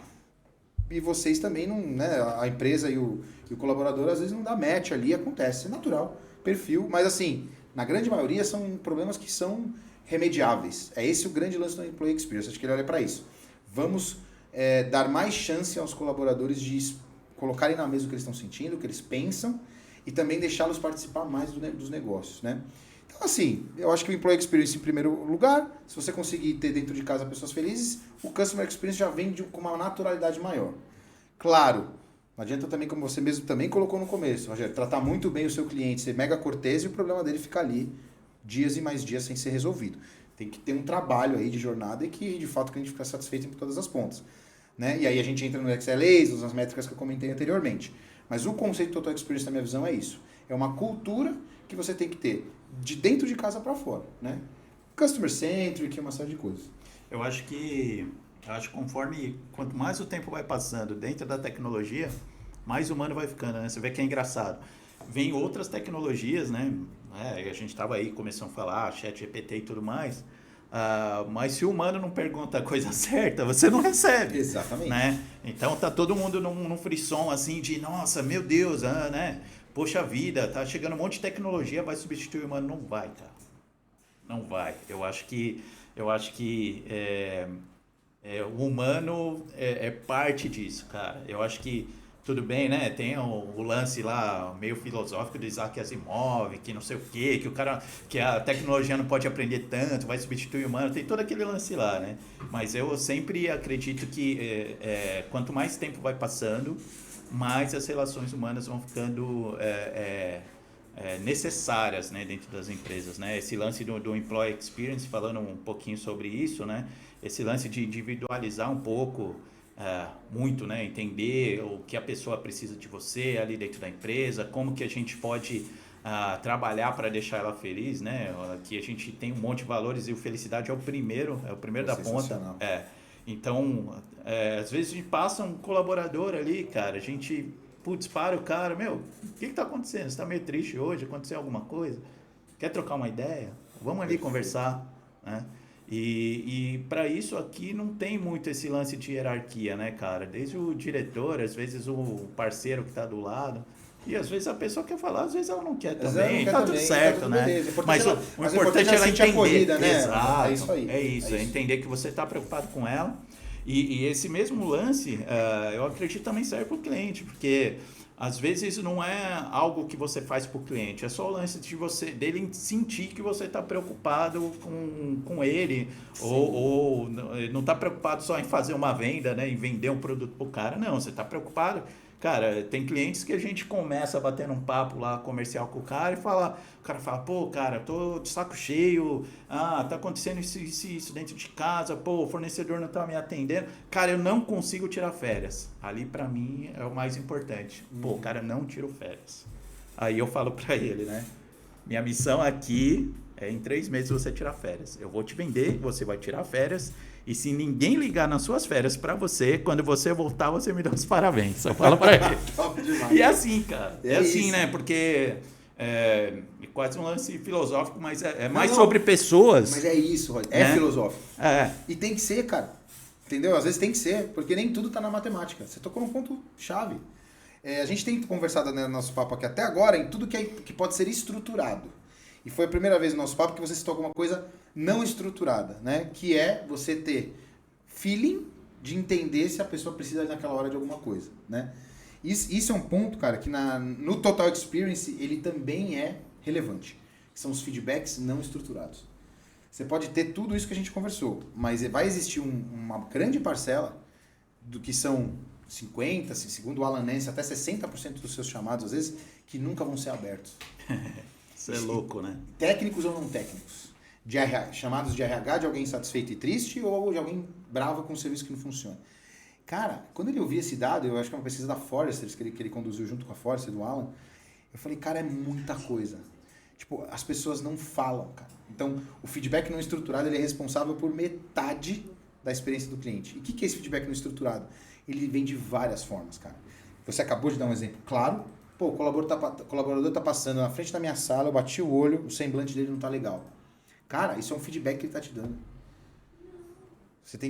e vocês também não, né? A empresa e o colaborador às vezes não dá match ali, acontece, é natural, perfil, mas assim, na grande maioria são problemas que são remediáveis. É esse o grande lance do Employee Experience. Acho que ele olha para isso. Vamos dar mais chance aos colaboradores de colocarem na mesa o que eles estão sentindo, o que eles pensam, e também deixá-los participar mais dos negócios, né? Então, assim, eu acho que o Employee Experience em primeiro lugar, se você conseguir ter dentro de casa pessoas felizes, o Customer Experience já vem com uma naturalidade maior. Claro, não adianta também, como você mesmo também colocou no começo, Rogério, tratar muito bem o seu cliente, ser mega cortês e o problema dele ficar ali dias e mais dias sem ser resolvido. Tem que ter um trabalho aí de jornada e que, de fato, o cliente fica satisfeito em todas as pontas. Né? E aí a gente entra no XLAs, nas métricas que eu comentei anteriormente. Mas o conceito Total Experience, na minha visão, é isso. É uma cultura que você tem que ter de dentro de casa para fora. Né? Customer Centric, uma série de coisas.
Eu acho que conforme, quanto mais o tempo vai passando dentro da tecnologia, mais humano vai ficando, né? Você vê que é engraçado. Vem outras tecnologias, né? A gente estava aí começando a falar, ChatGPT e tudo mais, mas se o humano não pergunta a coisa certa, você não recebe.
Exatamente.
Né? Então tá todo mundo num frisson assim de, nossa, meu Deus, né? Poxa vida, tá chegando um monte de tecnologia, vai substituir o humano? Não vai, cara. Não vai. Eu acho que o humano é parte disso, cara. Eu acho que tudo bem, né? Tem o lance lá meio filosófico do Isaac Asimov, que não sei o quê, que a tecnologia não pode aprender tanto, vai substituir o humano, tem todo aquele lance lá, né? Mas eu sempre acredito que quanto mais tempo vai passando, mais as relações humanas vão ficando necessárias, né, dentro das empresas, né? Esse lance do Employee Experience, falando um pouquinho sobre isso, né? Esse lance de individualizar um pouco, muito, né? Entender o que a pessoa precisa de você ali dentro da empresa, como que a gente pode trabalhar para deixar ela feliz, né? Que a gente tem um monte de valores e o felicidade é o primeiro da ponta. Então, às vezes a gente passa um colaborador ali, cara, a gente, para o cara, meu, o que está acontecendo? Você está meio triste hoje? Aconteceu alguma coisa? Quer trocar uma ideia? Vamos ali conversar, né? E para isso aqui não tem muito esse lance de hierarquia, né, cara? Desde o diretor, às vezes o parceiro que está do lado. E às vezes a pessoa quer falar, às vezes ela não quer também. Tá tudo certo, né? Mas o importante é ela entender.
Acolhida, né?
Exato.
É isso aí.
É isso. É entender que você está preocupado com ela. E esse mesmo lance, eu acredito também serve para o cliente, porque às vezes não é algo que você faz para o cliente, é só o lance dele sentir que você está preocupado com ele, ou não está preocupado só em fazer uma venda, né, em vender um produto para o cara, não, você está preocupado. Cara, tem clientes que a gente começa batendo um papo lá comercial com o cara e o cara fala, pô, cara, tô de saco cheio, tá acontecendo isso dentro de casa, pô, o fornecedor não tá me atendendo, cara, eu não consigo tirar férias. Ali pra mim é o mais importante. Pô, o cara não tirou férias. Aí eu falo pra ele, né, minha missão aqui é em 3 meses você tirar férias. Eu vou te vender, você vai tirar férias. E se ninguém ligar nas suas férias pra você, quando você voltar, você me dá os parabéns. Eu falo pra ele.
Top demais.
E é assim, cara. É assim,
isso.
né? Porque é quase um lance filosófico, mas é mais sobre pessoas.
Mas é isso, Rod. É filosófico.
É.
E tem que ser, cara. Entendeu? Às vezes tem que ser, porque nem tudo tá na matemática. Você tocou num ponto chave. A gente tem conversado no nosso papo aqui até agora em tudo que pode ser estruturado. E foi a primeira vez no nosso papo que você citou alguma coisa não estruturada, né? Que é você ter feeling de entender se a pessoa precisa naquela hora de alguma coisa, né? Isso é um ponto, cara, que no Total Experience ele também é relevante. Que são os feedbacks não estruturados. Você pode ter tudo isso que a gente conversou, mas vai existir uma grande parcela do que são 50%, segundo o Alan Nance, até 60% dos seus chamados, às vezes, que nunca vão ser abertos.
Isso é louco, né?
Técnicos ou não técnicos. Chamados de RH de alguém satisfeito e triste ou de alguém bravo com um serviço que não funciona. Cara, quando ele ouviu esse dado, eu acho que é uma pesquisa da Forrester, que ele conduziu junto com a Forrester, do Alan, eu falei, cara, é muita coisa. Tipo, as pessoas não falam, cara. Então, o feedback não estruturado ele é responsável por metade da experiência do cliente. E o que é esse feedback não estruturado? Ele vem de várias formas, cara. Você acabou de dar um exemplo claro. Pô, o colaborador tá passando na frente da minha sala, eu bati o olho, o semblante dele não tá legal. Cara, isso é um feedback que ele tá te dando.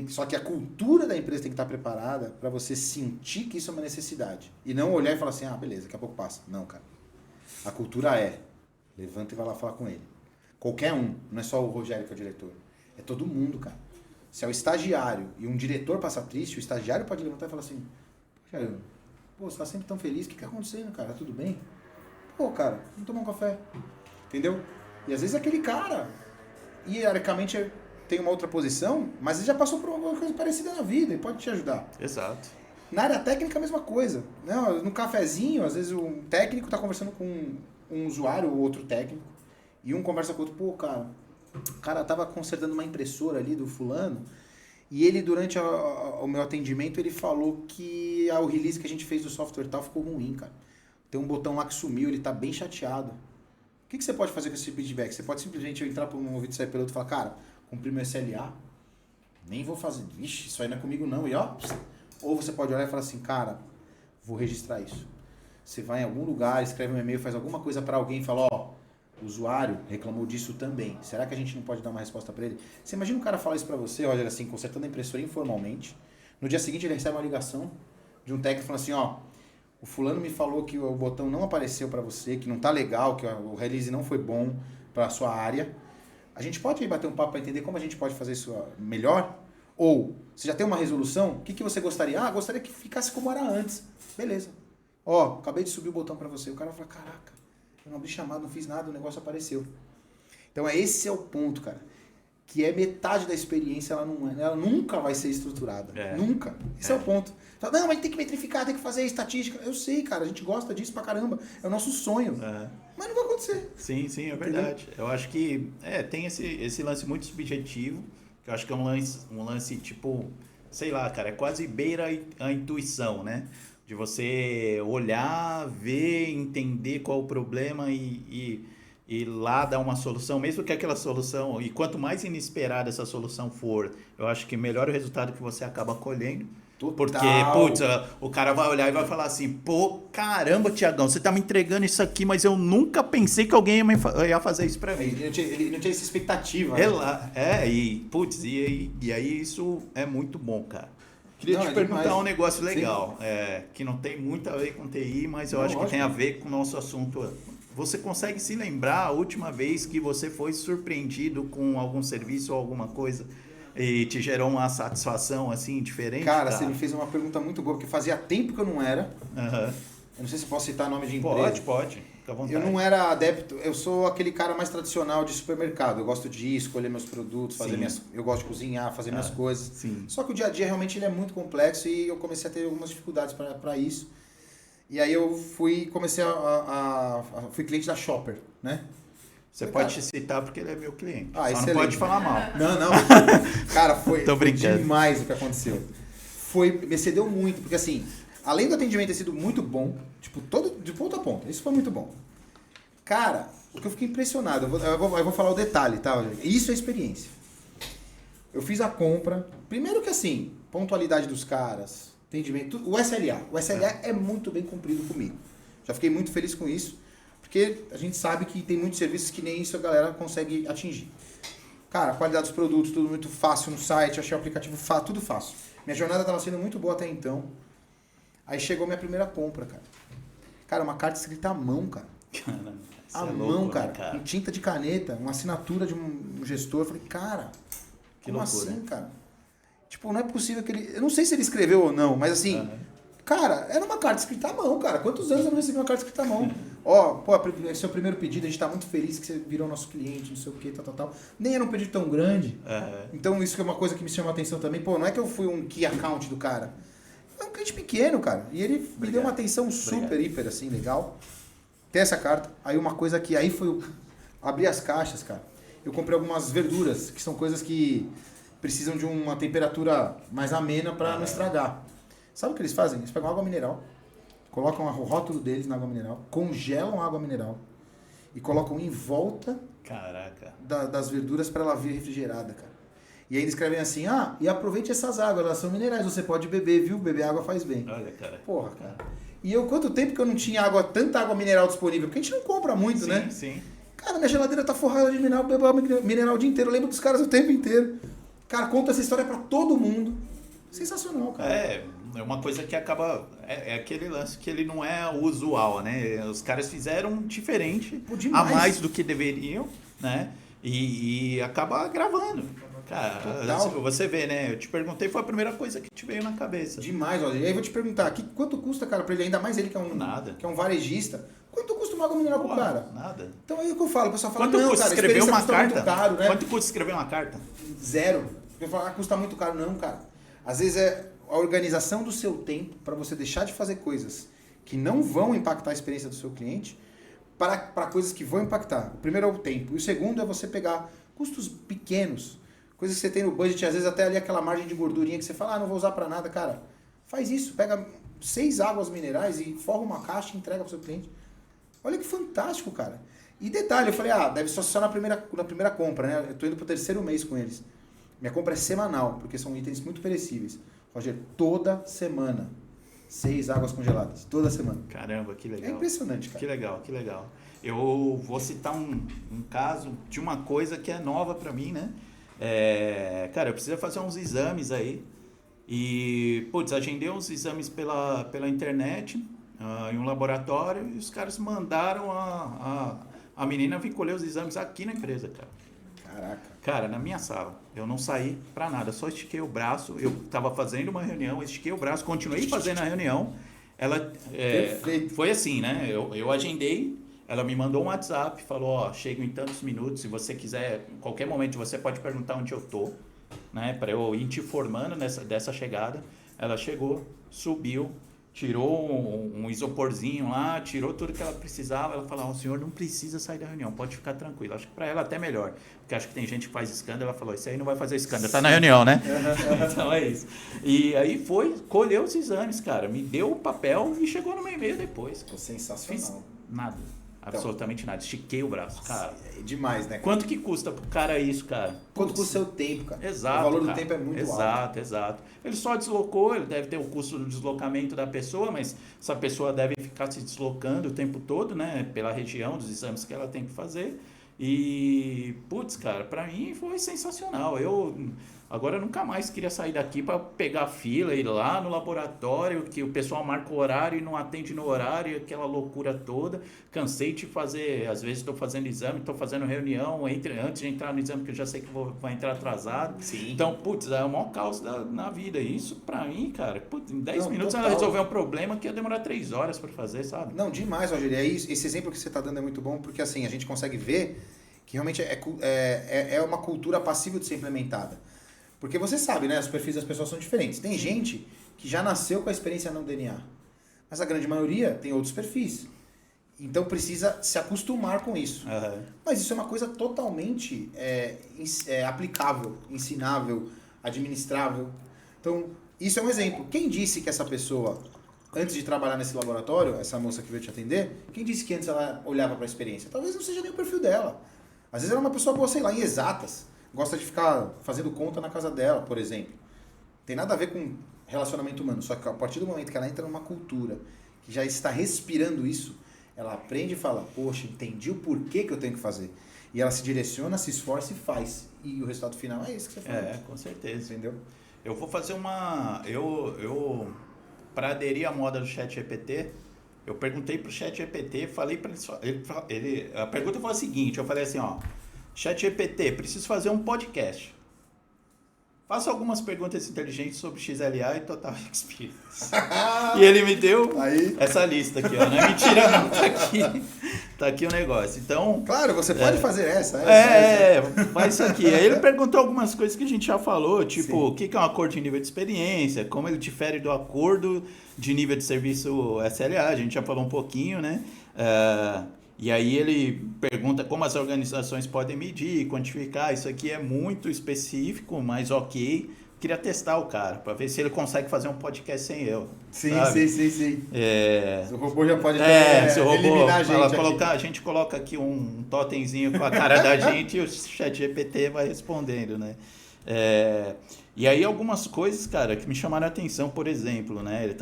Só que a cultura da empresa tem que estar preparada para você sentir que isso é uma necessidade. E não olhar e falar assim, beleza, daqui a pouco passa. Não, cara. A cultura levanta e vai lá falar com ele. Qualquer um, não é só o Rogério que é o diretor. É todo mundo, cara. Se é o estagiário e um diretor passa triste, o estagiário pode levantar e falar assim, Rogério, pô, você tá sempre tão feliz, o que tá acontecendo, cara? Tá tudo bem? Pô, cara, vamos tomar um café. Entendeu? E às vezes aquele cara, hierarquicamente tem uma outra posição, mas ele já passou por uma coisa parecida na vida e pode te ajudar.
Exato.
Na área técnica, a mesma coisa. Não, no cafezinho, às vezes um técnico está conversando com um usuário ou outro técnico, e um conversa com o outro, pô, cara, o cara tava consertando uma impressora ali do fulano, e ele, durante o meu atendimento, ele falou que o release que a gente fez do software tal ficou ruim, cara. Tem um botão lá que sumiu, ele tá bem chateado. O que você pode fazer com esse feedback? Você pode simplesmente entrar por um ouvido e sair pelo outro e falar, cara, cumpri meu SLA, nem vou fazer, vixe, isso aí não é comigo não, e ó... Ou você pode olhar e falar assim, cara, vou registrar isso. Você vai em algum lugar, escreve um e-mail, faz alguma coisa para alguém e fala, ó, o usuário reclamou disso também. Será que a gente não pode dar uma resposta para ele? Você imagina um cara falar isso para você, olha assim, consertando a impressora informalmente. No dia seguinte ele recebe uma ligação de um técnico falando assim, ó, o fulano me falou que o botão não apareceu para você, que não tá legal, que o release não foi bom para a sua área. A gente pode aí bater um papo para entender como a gente pode fazer isso melhor? Ou, você já tem uma resolução? O que você gostaria? Ah, gostaria que ficasse como era antes. Beleza. Ó, acabei de subir o botão para você. O cara fala, caraca, eu não abri chamado, não fiz nada, o negócio apareceu. Então, esse é o ponto, cara. Que é metade da experiência, ela nunca vai ser estruturada. Nunca. Esse é o ponto. Não, mas tem que metrificar, tem que fazer estatística. Eu sei, cara, a gente gosta disso pra caramba. É o nosso sonho. Mas não vai acontecer.
Sim, é verdade. Entendeu? Eu acho que tem esse lance muito subjetivo. Eu acho que é um lance tipo, sei lá, cara, é quase beira a intuição, né? De você olhar, ver, entender qual o problema e lá dar uma solução, mesmo que aquela solução, e quanto mais inesperada essa solução for, eu acho que melhor o resultado que você acaba colhendo. Total. Porque, putz, o cara vai olhar e vai falar assim, pô, caramba, Tiagão, você tá me entregando isso aqui, mas eu nunca pensei que alguém ia fazer isso pra mim.
Ele não tinha essa expectativa.
Putz, e aí isso é muito bom, cara. Queria te perguntar um negócio legal, que não tem muito a ver com TI, mas eu acho que tem a ver com o nosso assunto. Você consegue se lembrar a última vez que você foi surpreendido com algum serviço ou alguma coisa e te gerou uma satisfação assim diferente?
Cara, você me fez uma pergunta muito boa, porque fazia tempo que eu não era. Eu não sei se posso citar nome de empresa.
Pode. Fica à vontade.
Eu não era adepto, eu sou aquele cara mais tradicional de supermercado. Eu gosto de ir, escolher meus produtos, eu gosto de cozinhar, fazer minhas coisas.
Sim.
Só que o dia a dia realmente ele é muito complexo e eu comecei a ter algumas dificuldades para isso. E aí eu fui cliente da Shopper, né?
Você pode citar porque ele é meu cliente. Só
excelente.
não pode falar mal.
Não. Cara, foi demais o que aconteceu. Me excedeu muito, porque assim, além do atendimento ter sido muito bom, tipo, todo de ponta a ponta, isso foi muito bom. Cara, o que eu fiquei impressionado, eu vou falar o detalhe, tá? Isso é experiência. Eu fiz a compra, primeiro que assim, pontualidade dos caras, atendimento, o SLA. O SLA é muito bem cumprido comigo. Já fiquei muito feliz com isso. Porque a gente sabe que tem muitos serviços que nem isso a galera consegue atingir. Cara, a qualidade dos produtos, tudo muito fácil no site, achei o aplicativo tudo fácil. Minha jornada estava sendo muito boa até então. Aí chegou minha primeira compra, cara. Cara, uma carta escrita à mão, cara. À mão, cara. Com tinta de caneta, uma assinatura de um gestor. Eu falei, cara, como assim, cara? Tipo, não é possível que ele... Eu não sei se ele escreveu ou não, mas assim... Cara, era uma carta escrita à mão, cara. Quantos anos eu não recebi uma carta escrita à mão? Esse é o primeiro pedido, a gente tá muito feliz que você virou nosso cliente, não sei o que, tal. Nem era um pedido tão grande. Então isso que é uma coisa que me chama a atenção também. Não é que eu fui um key account do cara. É um cliente pequeno, cara. E ele me deu uma atenção super, hiper, assim, legal. Tem essa carta. Aí uma coisa que... Aí foi abrir as caixas, cara. Eu comprei algumas verduras, que são coisas que precisam de uma temperatura mais amena para não estragar. Sabe o que eles fazem? Eles pegam água mineral, colocam o rótulo deles na água mineral, congelam a água mineral e colocam em volta das verduras para ela vir refrigerada, cara. E aí eles escrevem assim, e aproveite essas águas, elas são minerais, você pode beber, viu? Beber água faz bem.
Olha, cara.
Porra, cara. E quanto tempo que eu não tinha tanta água mineral disponível? Porque a gente não compra muito, né?
Sim.
Cara, minha geladeira tá forrada de mineral, eu bebo água mineral o dia inteiro, eu lembro dos caras o tempo inteiro. Cara, conta essa história para todo mundo. Sensacional, cara.
É uma coisa que acaba... É aquele lance que ele não é o usual, né? Os caras fizeram diferente, a mais do que deveriam, né? e acaba gravando. Cara,
Total.
você vê, né? Eu te perguntei, foi a primeira coisa que te veio na cabeça.
Demais, olha. E aí eu vou te perguntar, quanto custa, cara, pra ele, ainda mais ele
Nada.
que é um varejista, quanto custa uma água mineral pro cara?
Nada.
Então é o que eu falo, o pessoal fala,
Quanto
não,
custa
cara,
escrever
experiência
uma
custa
carta?
muito caro, né?
Quanto custa escrever uma carta?
Zero. Eu falo, custa muito caro. Não, cara. Às vezes é a organização do seu tempo para você deixar de fazer coisas que não vão impactar a experiência do seu cliente para coisas que vão impactar. O primeiro é o tempo. E o segundo é você pegar custos pequenos, coisas que você tem no budget, às vezes até ali aquela margem de gordurinha que você fala, não vou usar para nada. Cara, faz isso. Pega 6 águas minerais e forra uma caixa e entrega para o seu cliente. Olha que fantástico, cara. E detalhe, eu falei, deve ser só na primeira compra, né? Eu tô indo pro 3º mês com eles. Minha compra é semanal, porque são itens muito perecíveis. Roger, toda semana. 6 águas congeladas. Toda semana.
Caramba, que legal.
É impressionante, cara.
Que legal, que legal. Eu vou citar um caso de uma coisa que é nova pra mim, né? Cara, eu preciso fazer uns exames aí. E, putz, agendei uns exames pela internet, em um laboratório, e os caras mandaram a menina vir colher os exames aqui na empresa, cara.
Caraca.
Cara, na minha sala, eu não saí pra nada, só estiquei o braço, eu tava fazendo uma reunião, estiquei o braço, continuei fazendo a reunião, ela, foi assim, né, eu agendei, ela me mandou um WhatsApp, falou, chego em tantos minutos, se você quiser, em qualquer momento você pode perguntar onde eu tô, né, pra eu ir te informando dessa chegada. Ela chegou, subiu, tirou um isoporzinho lá, tirou tudo que ela precisava. Ela falou, o senhor não precisa sair da reunião, pode ficar tranquilo. Acho que para ela até melhor, porque acho que tem gente que faz escândalo. Ela falou, isso aí não vai fazer escândalo, tá na reunião, né? Então é isso. E aí colheu os exames, cara, me deu o papel e chegou no meio depois.
Pô, sensacional.
Fiz nada, absolutamente nada, estiquei o braço, cara.
É demais, né?
Quanto que custa pro cara isso, cara?
Quanto custa o seu tempo, cara?
Exato.
O valor
cara.
do tempo é muito alto.
Exato. Ele só deslocou, ele deve ter o custo do deslocamento da pessoa, mas essa pessoa deve ficar se deslocando o tempo todo, né? Pela região dos exames que ela tem que fazer. E, putz, cara, pra mim foi sensacional. Agora eu nunca mais queria sair daqui para pegar fila, ir lá no laboratório, que o pessoal marca o horário e não atende no horário, aquela loucura toda. Cansei de fazer, às vezes estou fazendo exame, estou fazendo reunião, antes de entrar no exame, que eu já sei que vou entrar atrasado.
Sim.
Então, putz, é o maior caos na vida. E isso, pra mim, cara, putz, em 10 minutos
total.
ela resolveu um problema que ia demorar 3 horas para fazer, sabe?
Não, demais, Rogério. Esse exemplo que você está dando é muito bom, porque assim, a gente consegue ver que realmente é uma cultura passível de ser implementada. Porque você sabe, né? Os perfis das pessoas são diferentes. Tem gente que já nasceu com a experiência não DNA. Mas a grande maioria tem outros perfis. Então precisa se acostumar com isso.
Uhum.
Mas isso é uma coisa totalmente aplicável, ensinável, administrável. Então, isso é um exemplo. Quem disse que essa pessoa, antes de trabalhar nesse laboratório, essa moça que veio te atender, quem disse que antes ela olhava para a experiência? Talvez não seja nem o perfil dela. Às vezes ela é uma pessoa boa, sei lá, em exatas. Gosta de ficar fazendo conta na casa dela, por exemplo. Tem nada a ver com relacionamento humano, só que a partir do momento que ela entra numa cultura que já está respirando isso, ela aprende e fala, poxa, entendi o porquê que eu tenho que fazer. E ela se direciona, se esforça e faz. E o resultado final é esse que você falou.
Com certeza.
Entendeu?
Eu vou fazer para aderir à moda do ChatGPT, eu perguntei pro ChatGPT, falei para ele, a pergunta foi a seguinte, eu falei assim, ChatGPT, preciso fazer um podcast. Faça algumas perguntas inteligentes sobre XLA e Total Experience. E ele me deu essa lista aqui, não é mentira não, tá aqui o negócio. Então,
claro, você pode fazer essa.
faz isso aqui. Aí ele perguntou algumas coisas que a gente já falou, tipo, o que é um acordo de nível de experiência, como ele difere do acordo de nível de serviço SLA, a gente já falou um pouquinho, né? E aí ele pergunta como as organizações podem medir, quantificar. Isso aqui é muito específico, mas ok. Queria testar o cara, para ver se ele consegue fazer um podcast sem eu.
Sim.
Se
o robô já pode
se o robô
eliminar a gente.
A gente coloca aqui um totemzinho com a cara da gente e o ChatGPT vai respondendo, né? E aí algumas coisas, cara, que me chamaram a atenção, por exemplo, né?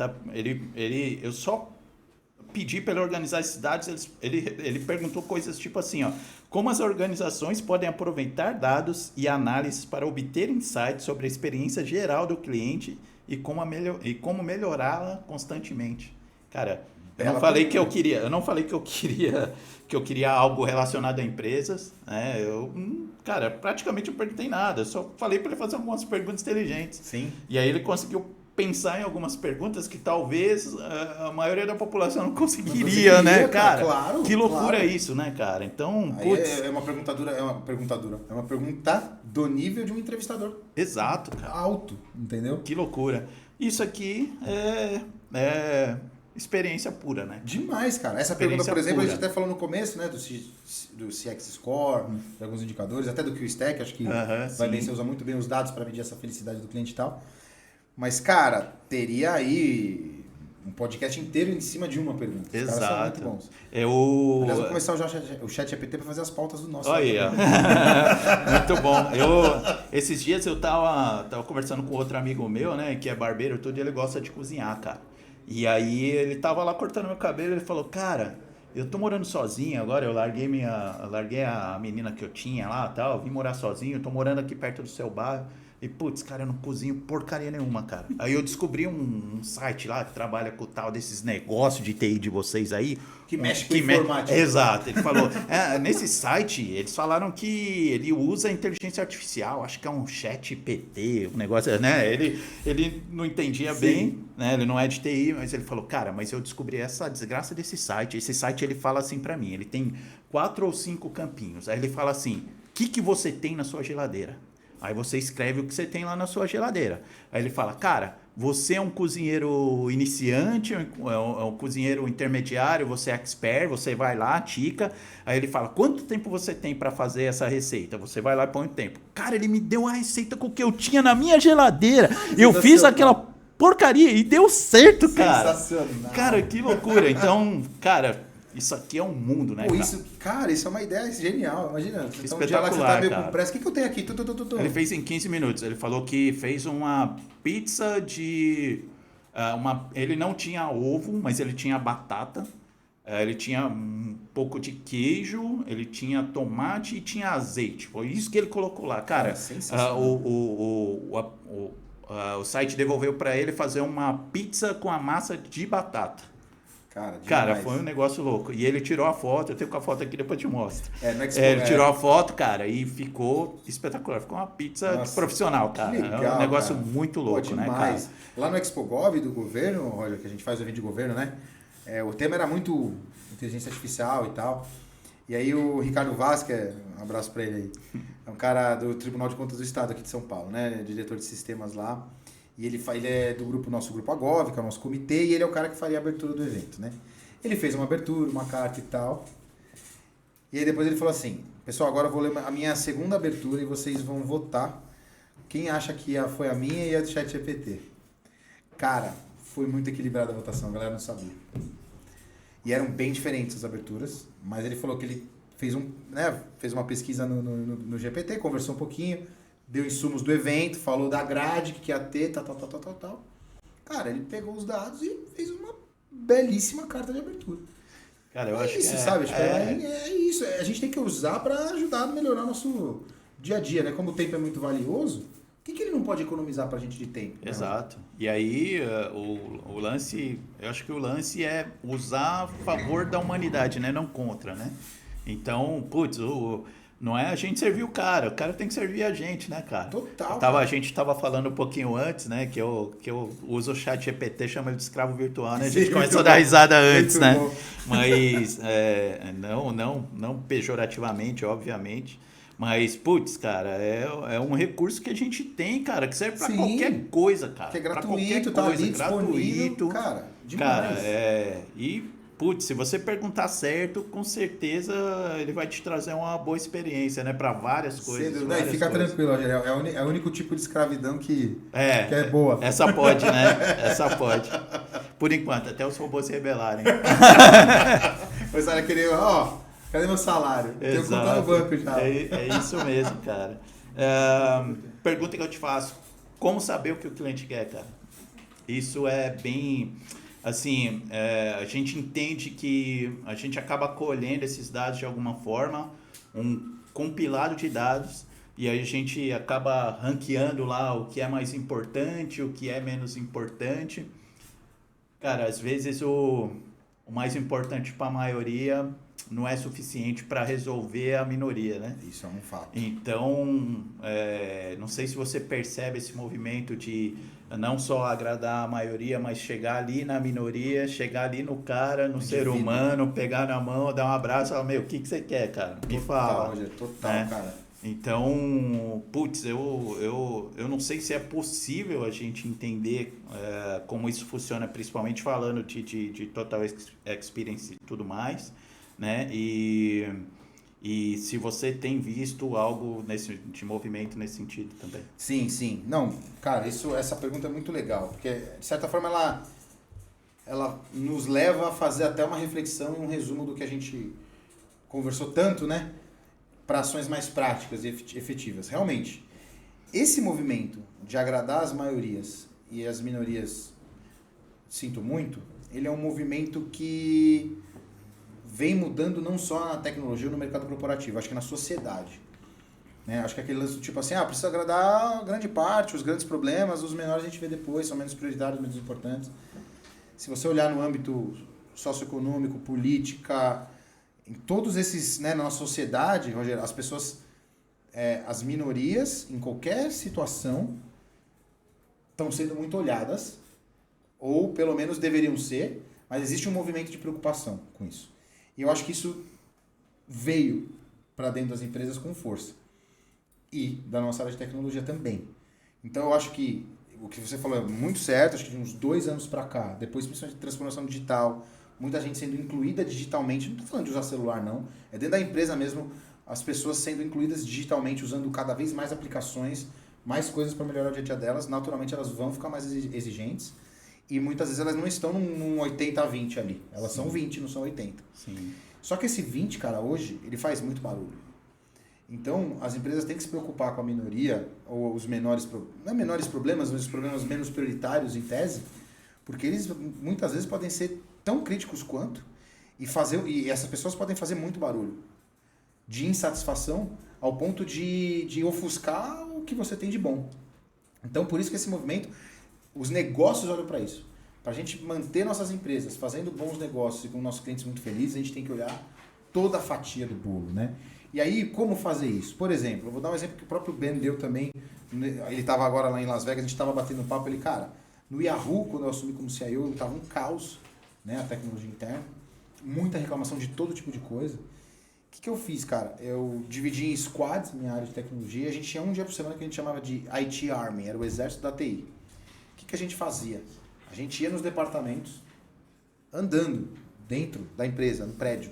Eu só pedi para ele organizar esses dados, ele perguntou coisas tipo assim, como as organizações podem aproveitar dados e análises para obter insights sobre a experiência geral do cliente e como melhorá-la constantemente. Cara, Eu não falei que eu queria algo relacionado a empresas, né? Cara, praticamente não perguntei nada. Eu só falei para ele fazer algumas perguntas inteligentes.
Sim.
E aí ele conseguiu pensar em algumas perguntas que talvez a maioria da população não conseguiria, né, cara?
Claro,
que loucura
claro.
isso, né, cara? Então,
Aí
putz.
é uma perguntadora, é uma pergunta do nível de um entrevistador
Exato, cara.
alto, entendeu?
Que loucura. Isso aqui é experiência pura, né?
Demais, cara. Essa pergunta, por exemplo,
pura.
a gente até falou no começo, né, do CX Score, de alguns indicadores, até do QStack, acho que vai bem, você usa muito bem os dados para medir essa felicidade do cliente e tal. Mas, cara, teria aí um podcast inteiro em cima de uma pergunta. Os
Exato.
caras são muito bons. Aliás, vou começar o chat GPT para fazer as pautas do nosso.
Olha, muito bom. Esses dias eu tava conversando com outro amigo meu, né, que é barbeiro, todo dia ele gosta de cozinhar, cara. E aí ele tava lá cortando meu cabelo, ele falou, cara, eu tô morando sozinho agora, eu larguei a menina que eu tinha lá, tal, vim morar sozinho, tô morando aqui perto do seu bairro. E, putz, cara, eu não cozinho porcaria nenhuma, cara. Aí eu descobri um site lá que trabalha com tal desses negócios de TI de vocês aí.
Que mexe com informática.
Exato. Ele falou, nesse site, eles falaram que ele usa inteligência artificial, acho que é um chat PT, um negócio, né? Ele não entendia bem, né? Ele não é de TI, mas ele falou, cara, mas eu descobri essa desgraça desse site. Esse site, ele fala assim pra mim, ele tem 4 ou 5 campinhos. Aí ele fala assim, o que você tem na sua geladeira? Aí você escreve o que você tem lá na sua geladeira. Aí ele fala, cara, você é um cozinheiro iniciante, é um cozinheiro intermediário, você é expert, você vai lá, tica. Aí ele fala, quanto tempo você tem para fazer essa receita? Você vai lá e põe o tempo. Cara, ele me deu a receita com o que eu tinha na minha geladeira. Eu fiz aquela porcaria e deu certo, cara.
Sensacional.
Cara, que loucura. Então, cara, isso aqui é um mundo, né,
cara? Isso é uma ideia genial. Imagina, você
espetacular,
um dia lá que você tá meio
cara.
com pressa. O que eu tenho aqui?
Ele fez em 15 minutos. Ele falou que fez uma pizza de... ele não tinha ovo, mas ele tinha batata. Ele tinha um pouco de queijo, ele tinha tomate e tinha azeite. Foi isso que ele colocou lá. Cara, o site devolveu para ele fazer uma pizza com a massa de batata. Cara, foi um negócio louco. E ele tirou a foto, eu tenho com a foto aqui, depois eu te mostro. Ele tirou a foto, cara, e ficou espetacular. Ficou uma pizza profissional, cara.
Legal,
é um negócio
cara.
muito louco, né, cara?
Lá no ExpoGov do governo, Roger, que a gente faz o evento de governo, né? O tema era muito inteligência artificial e tal. E aí o Ricardo Vaz, um abraço pra ele aí, é um cara do Tribunal de Contas do Estado aqui de São Paulo, né? Diretor de sistemas lá. E ele é do nosso grupo Agov, que é o nosso comitê, e ele é o cara que faria a abertura do evento, né? Ele fez uma abertura, uma carta e tal. E aí depois ele falou assim, pessoal, agora eu vou ler a minha segunda abertura e vocês vão votar quem acha que foi a minha e a do ChatGPT. Cara, foi muito equilibrada a votação, a galera não sabia. E eram bem diferentes as aberturas, mas ele falou que ele fez uma pesquisa no GPT, conversou um pouquinho, deu insumos do evento, falou da grade que ia ter, tal. Cara, ele pegou os dados e fez uma belíssima carta de abertura.
Cara, eu acho
isso,
que
sabe? É isso. A gente tem que usar para ajudar a melhorar nosso dia a dia, né? Como o tempo é muito valioso, o que ele não pode economizar pra gente de tempo?
Exato. E aí, o lance, eu acho que o lance é usar a favor da humanidade, né? Não contra, né? Então, putz, não é a gente servir o cara tem que servir a gente, né, cara?
Total.
A gente tava falando um pouquinho antes, né, que eu uso o chat GPT, chama ele de escravo virtual, né? A gente começou a dar risada antes, né?
Bom.
Mas, não pejorativamente, obviamente. Mas, putz, cara, é um recurso que a gente tem, cara, que serve pra qualquer coisa, cara.
Que é gratuito, tá ali disponível, cara, demais.
Cara, putz, se você perguntar certo, com certeza ele vai te trazer uma boa experiência, né? Pra várias coisas.
Fica tranquilo, Rogério. É o único tipo de escravidão que é boa.
Essa pode, né? Essa pode. Por enquanto, até os robôs se rebelarem.
Mas olha, querer, cadê meu salário? Tenho que contar no banco já.
É isso mesmo, cara. Pergunta que eu te faço. Como saber o que o cliente quer, cara? Isso é bem... Assim, a gente entende que a gente acaba colhendo esses dados de alguma forma, um compilado de dados, e aí a gente acaba ranqueando lá o que é mais importante, o que é menos importante. Cara, às vezes o o mais importante para a maioria não é suficiente para resolver a minoria, né?
Isso é um fato.
Então, não sei se você percebe esse movimento de não só agradar a maioria, mas chegar ali na minoria, chegar ali no cara, no ser humano, pegar na mão, dar um abraço e falar, meu, o que você quer, cara? Me fala.
Total,
né?
cara.
Então, putz, eu não sei se é possível a gente entender como isso funciona, principalmente falando de Total Experience e tudo mais, né? E se você tem visto algo de movimento nesse sentido também.
Sim. Não, cara, essa pergunta é muito legal, porque de certa forma ela nos leva a fazer até uma reflexão e um resumo do que a gente conversou tanto, né? Para ações mais práticas e efetivas. Realmente, esse movimento de agradar as maiorias e as minorias, sinto muito, ele é um movimento que vem mudando não só na tecnologia ou no mercado corporativo, acho que na sociedade. Né? Acho que aquele lance do tipo assim, precisa agradar a grande parte, os grandes problemas, os menores a gente vê depois, são menos prioritários, menos importantes. Se você olhar no âmbito socioeconômico, política, em todos esses, né, na nossa sociedade, Rogério, as pessoas, as minorias, em qualquer situação, estão sendo muito olhadas, ou pelo menos deveriam ser, mas existe um movimento de preocupação com isso. E eu acho que isso veio para dentro das empresas com força. E da nossa área de tecnologia também. Então eu acho que o que você falou é muito certo, acho que de uns 2 anos para cá, depois principalmente de transformação digital, muita gente sendo incluída digitalmente, não estou falando de usar celular não, é dentro da empresa mesmo, as pessoas sendo incluídas digitalmente, usando cada vez mais aplicações, mais coisas para melhorar o dia a dia delas, naturalmente elas vão ficar mais exigentes. E muitas vezes elas não estão num 80-20 ali. Elas são 20, não são 80.
Sim.
Só que esse 20, cara, hoje, ele faz muito barulho. Então, as empresas têm que se preocupar com a minoria, ou os menores, não menores problemas, mas os problemas menos prioritários em tese, porque eles muitas vezes podem ser tão críticos quanto, e essas pessoas podem fazer muito barulho. De insatisfação, ao ponto de ofuscar o que você tem de bom. Então, por isso que esse movimento... Os negócios olham para isso. Para a gente manter nossas empresas fazendo bons negócios e com nossos clientes muito felizes, a gente tem que olhar toda a fatia do bolo, né? E aí, como fazer isso? Por exemplo, eu vou dar um exemplo que o próprio Ben deu também. Ele estava agora lá em Las Vegas, a gente estava batendo um papo. Ele, cara, no Yahoo, quando eu assumi como CIO, estava um caos, né? A tecnologia interna. Muita reclamação de todo tipo de coisa. O que eu fiz, cara? Eu dividi em squads, minha área de tecnologia. A gente tinha um dia por semana que a gente chamava de IT Army, era o exército da TI. O que a gente fazia? A gente ia nos departamentos, andando dentro da empresa, no prédio,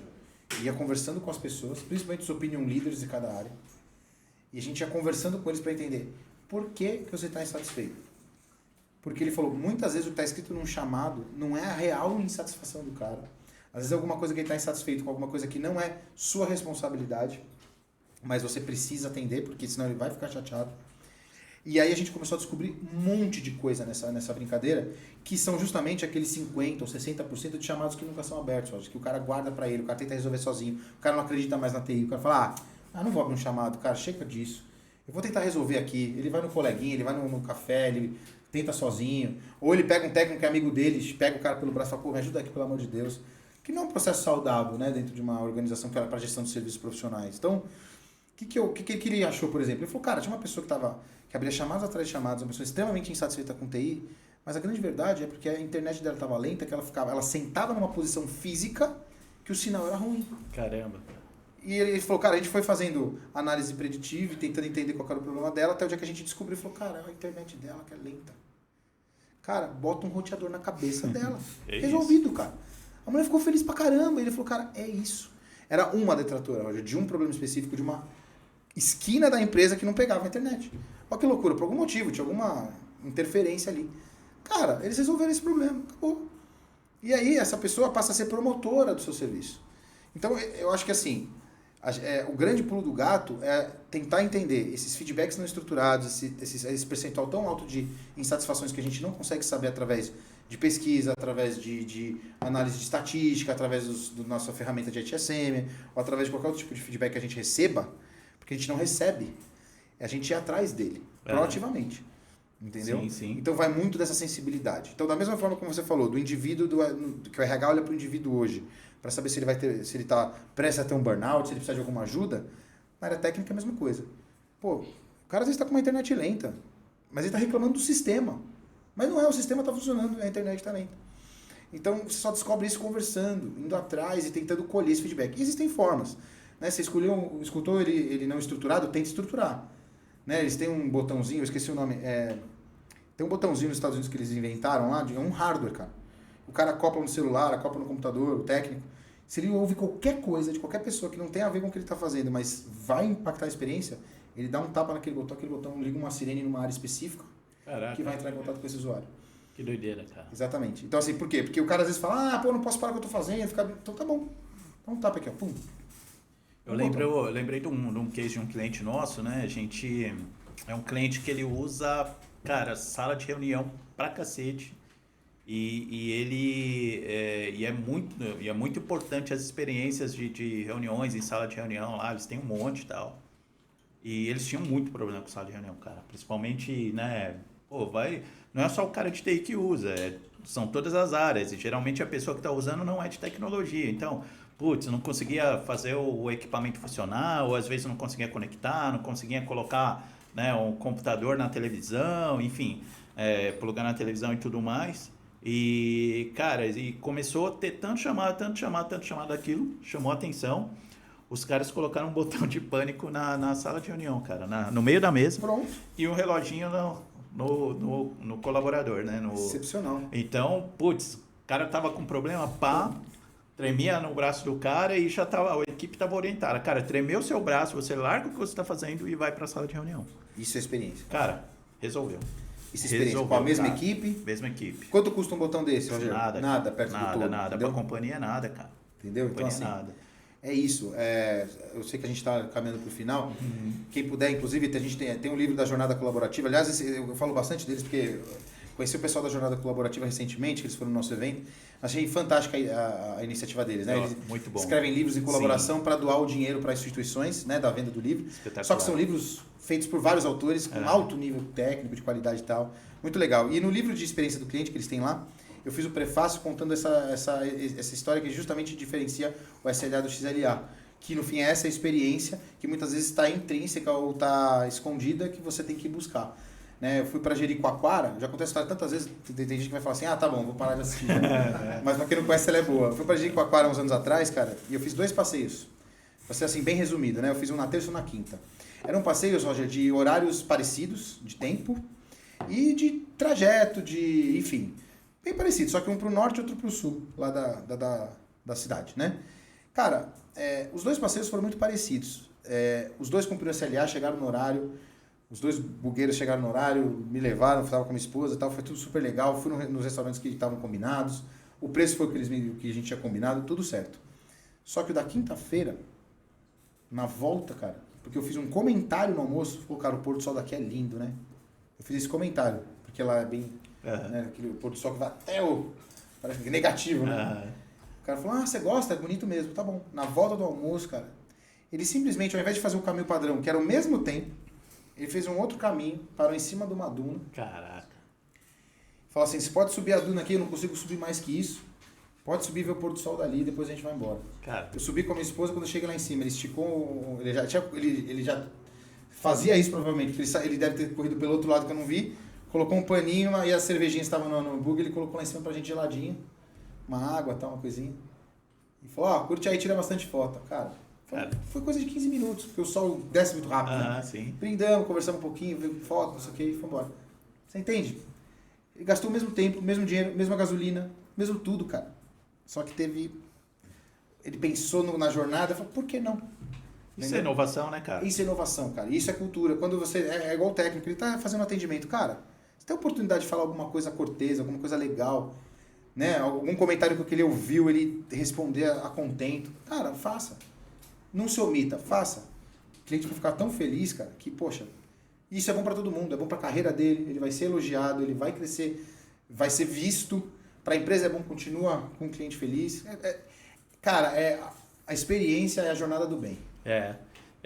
ia conversando com as pessoas, principalmente os opinion leaders de cada área, e a gente ia conversando com eles para entender por que você está insatisfeito. Porque ele falou, muitas vezes o que está escrito num chamado não é a real insatisfação do cara. Às vezes é alguma coisa que ele está insatisfeito com alguma coisa que não é sua responsabilidade, mas você precisa atender, porque senão ele vai ficar chateado. E aí a gente começou a descobrir um monte de coisa nessa brincadeira, que são justamente aqueles 50% ou 60% de chamados que nunca são abertos, que o cara guarda pra ele, o cara tenta resolver sozinho, o cara não acredita mais na TI, o cara fala, não vou abrir um chamado, cara, chega disso, eu vou tentar resolver aqui. Ele vai no coleguinha, ele vai no café, ele tenta sozinho, ou ele pega um técnico que é amigo dele, pega o cara pelo braço e fala, pô, me ajuda aqui, pelo amor de Deus. Que não é um processo saudável, né, dentro de uma organização que era para gestão de serviços profissionais. Então, o que ele achou, por exemplo? Ele falou, cara, tinha uma pessoa que abria chamadas atrás de chamadas, uma pessoa extremamente insatisfeita com TI, mas a grande verdade é porque a internet dela estava lenta, que ela sentava numa posição física que o sinal era ruim.
Caramba.
E ele falou, cara, a gente foi fazendo análise preditiva e tentando entender qual era o problema dela, até o dia que a gente descobriu, falou, cara, a internet dela que é lenta. Cara, bota um roteador na cabeça dela. Resolvido, cara. A mulher ficou feliz pra caramba. E ele falou, cara, é isso. Era uma detratora, Roger, de um problema específico, de uma esquina da empresa que não pegava a internet. Olha que loucura, por algum motivo, tinha alguma interferência ali. Cara, eles resolveram esse problema, acabou. E aí essa pessoa passa a ser promotora do seu serviço. Então eu acho que assim, o grande pulo do gato é tentar entender esses feedbacks não estruturados, esse percentual tão alto de insatisfações que a gente não consegue saber através de pesquisa, através de análise de estatística, através da nossa ferramenta de ITSM, ou através de qualquer outro tipo de feedback que a gente receba, porque a gente não recebe, a gente ir atrás dele, proativamente. Entendeu?
Sim, sim.
Então vai muito dessa sensibilidade. Então, da mesma forma como você falou, do indivíduo, que o RH olha para o indivíduo hoje, para saber se ele vai ter, se ele está prestes a ter um burnout, se ele precisa de alguma ajuda, na área técnica é a mesma coisa. Pô, o cara às vezes está com uma internet lenta, mas ele está reclamando do sistema. Mas não é, o sistema está funcionando, a internet está lenta. Então você só descobre isso conversando, indo atrás e tentando colher esse feedback. E existem formas. Né? Você escutou ele não estruturado, tenta estruturar. Né? Eles têm um botãozinho, eu esqueci o nome. Tem um botãozinho nos Estados Unidos que eles inventaram lá, é um hardware, cara. O cara acopla no celular, acopla no computador, o técnico. Se ele ouve qualquer coisa de qualquer pessoa que não tem a ver com o que ele está fazendo, mas vai impactar a experiência, ele dá um tapa naquele botão, aquele botão liga uma sirene numa área específica. Caraca. Que vai entrar em contato com esse usuário.
Que doideira, cara.
Exatamente. Então, assim, por quê? Porque o cara às vezes fala, pô, não posso parar o que eu tô fazendo. Então tá bom. Dá um tapa aqui, ó. Pum.
Eu lembrei de um case de um cliente nosso, né? A gente... É um cliente que ele usa, cara, sala de reunião pra cacete. E é muito importante as experiências de reuniões em sala de reunião lá. Eles têm um monte e tal. E eles tinham muito problema com sala de reunião, cara. Principalmente, né? Pô, não é só o cara de TI que usa, são todas as áreas. E geralmente a pessoa que está usando não é de tecnologia. Então, putz, não conseguia fazer o equipamento funcionar, ou às vezes não conseguia conectar, não conseguia colocar, né, um computador na televisão, enfim, plugar na televisão e tudo mais. E, cara, e começou a ter tanto chamado daquilo, chamou a atenção. Os caras colocaram um botão de pânico na sala de reunião, cara, no meio da mesa.
Pronto.
E um reloginho no colaborador, né?
Excepcional.
Então, putz, o cara tava com problema, tremia no braço do cara e já tava, a equipe tava orientada. Cara, tremeu o seu braço, você larga o que você tá fazendo e vai pra sala de reunião.
Isso é experiência.
Cara, resolveu.
Isso é experiência. Com a mesma equipe?
Mesma equipe.
Quanto custa um botão desse, Rogério?
Nada
perto do todo.
Nada. Pra companhia, nada, cara.
Entendeu? Então, assim,
nada.
É isso. Eu sei que a gente está caminhando para o final. Quem puder, inclusive, a gente tem um livro da Jornada Colaborativa. Aliás, eu falo bastante deles porque conheci o pessoal da Jornada Colaborativa recentemente, que eles foram no nosso evento. Achei fantástica a iniciativa deles. Né? Eles
muito bom.
Escrevem livros de colaboração para doar o dinheiro para instituições, né, da venda do livro. Só que são livros feitos por vários autores com alto nível técnico, de qualidade e tal. Muito legal. E no livro de experiência do cliente que eles têm lá, eu fiz o prefácio contando essa história que justamente diferencia o SLA do XLA. Que no fim é essa experiência que muitas vezes está intrínseca ou está escondida que você tem que ir buscar. Né? Eu fui para Jericoacoara, já contei essa história tantas vezes, tem gente que vai falar assim, tá bom, vou parar de assistir. Mas para quem não conhece, ela é boa. Eu fui para Jericoacoara uns anos atrás, cara, e eu fiz 2 passeios. Passei assim, bem resumido, né? Eu fiz um na terça e um na quinta. Eram passeios, Roger, de horários parecidos, de tempo, e de trajeto, enfim... Bem parecido, só que um pro norte e outro pro sul, lá da cidade, né? Cara, os 2 passeios foram muito parecidos. Os 2 cumpriram SLA, chegaram no horário, os 2 bugueiros chegaram no horário, me levaram, estava com a minha esposa e tal, foi tudo super legal, fui nos restaurantes que estavam combinados, o preço foi o que a gente tinha combinado, tudo certo. Só que o da quinta-feira, na volta, cara, porque eu fiz um comentário no almoço, falou, cara, o pôr do sol daqui é lindo, né? Eu fiz esse comentário, porque lá é bem... Né? Aquele pôr do sol que vai até parece que é negativo, né? O cara falou, você gosta? É bonito mesmo. Tá bom. Na volta do almoço, cara, ele simplesmente, ao invés de fazer o caminho padrão, que era o mesmo tempo, ele fez um outro caminho, parou em cima de uma duna.
Caraca.
Falou assim, você pode subir a duna aqui, eu não consigo subir mais que isso. Pode subir e ver o pôr do sol dali, depois a gente vai embora.
Cara.
Eu subi com a minha esposa, quando eu cheguei lá em cima, ele esticou, ele já fazia isso provavelmente, porque ele deve ter corrido pelo outro lado que eu não vi. Colocou um paninho e as cervejinhas estavam no bug, ele colocou lá em cima pra gente geladinho. Uma água, tal, uma coisinha. E falou, curte aí, tira bastante foto. Cara, foi coisa de 15 minutos, porque o sol desce muito rápido. Né?
Sim.
Brindamos, conversamos um pouquinho, viu foto, não sei o que, e foi embora. Você entende? Ele gastou o mesmo tempo, o mesmo dinheiro, mesma gasolina, mesmo tudo, cara. Só que ele pensou na jornada e falou, por que não?
Isso é inovação, né, cara?
Isso é inovação, cara. Isso é cultura. Quando você... É igual o técnico, ele tá fazendo atendimento. Cara, você tem a oportunidade de falar alguma coisa cortês, alguma coisa legal, né? Algum comentário que ele ouviu, ele responder a contento. Cara, faça. Não se omita, faça. O cliente vai ficar tão feliz, cara, que, poxa, isso é bom para todo mundo. É bom para a carreira dele, ele vai ser elogiado, ele vai crescer, vai ser visto. Para a empresa é bom, continua com o cliente feliz. Cara, a experiência é a jornada do bem.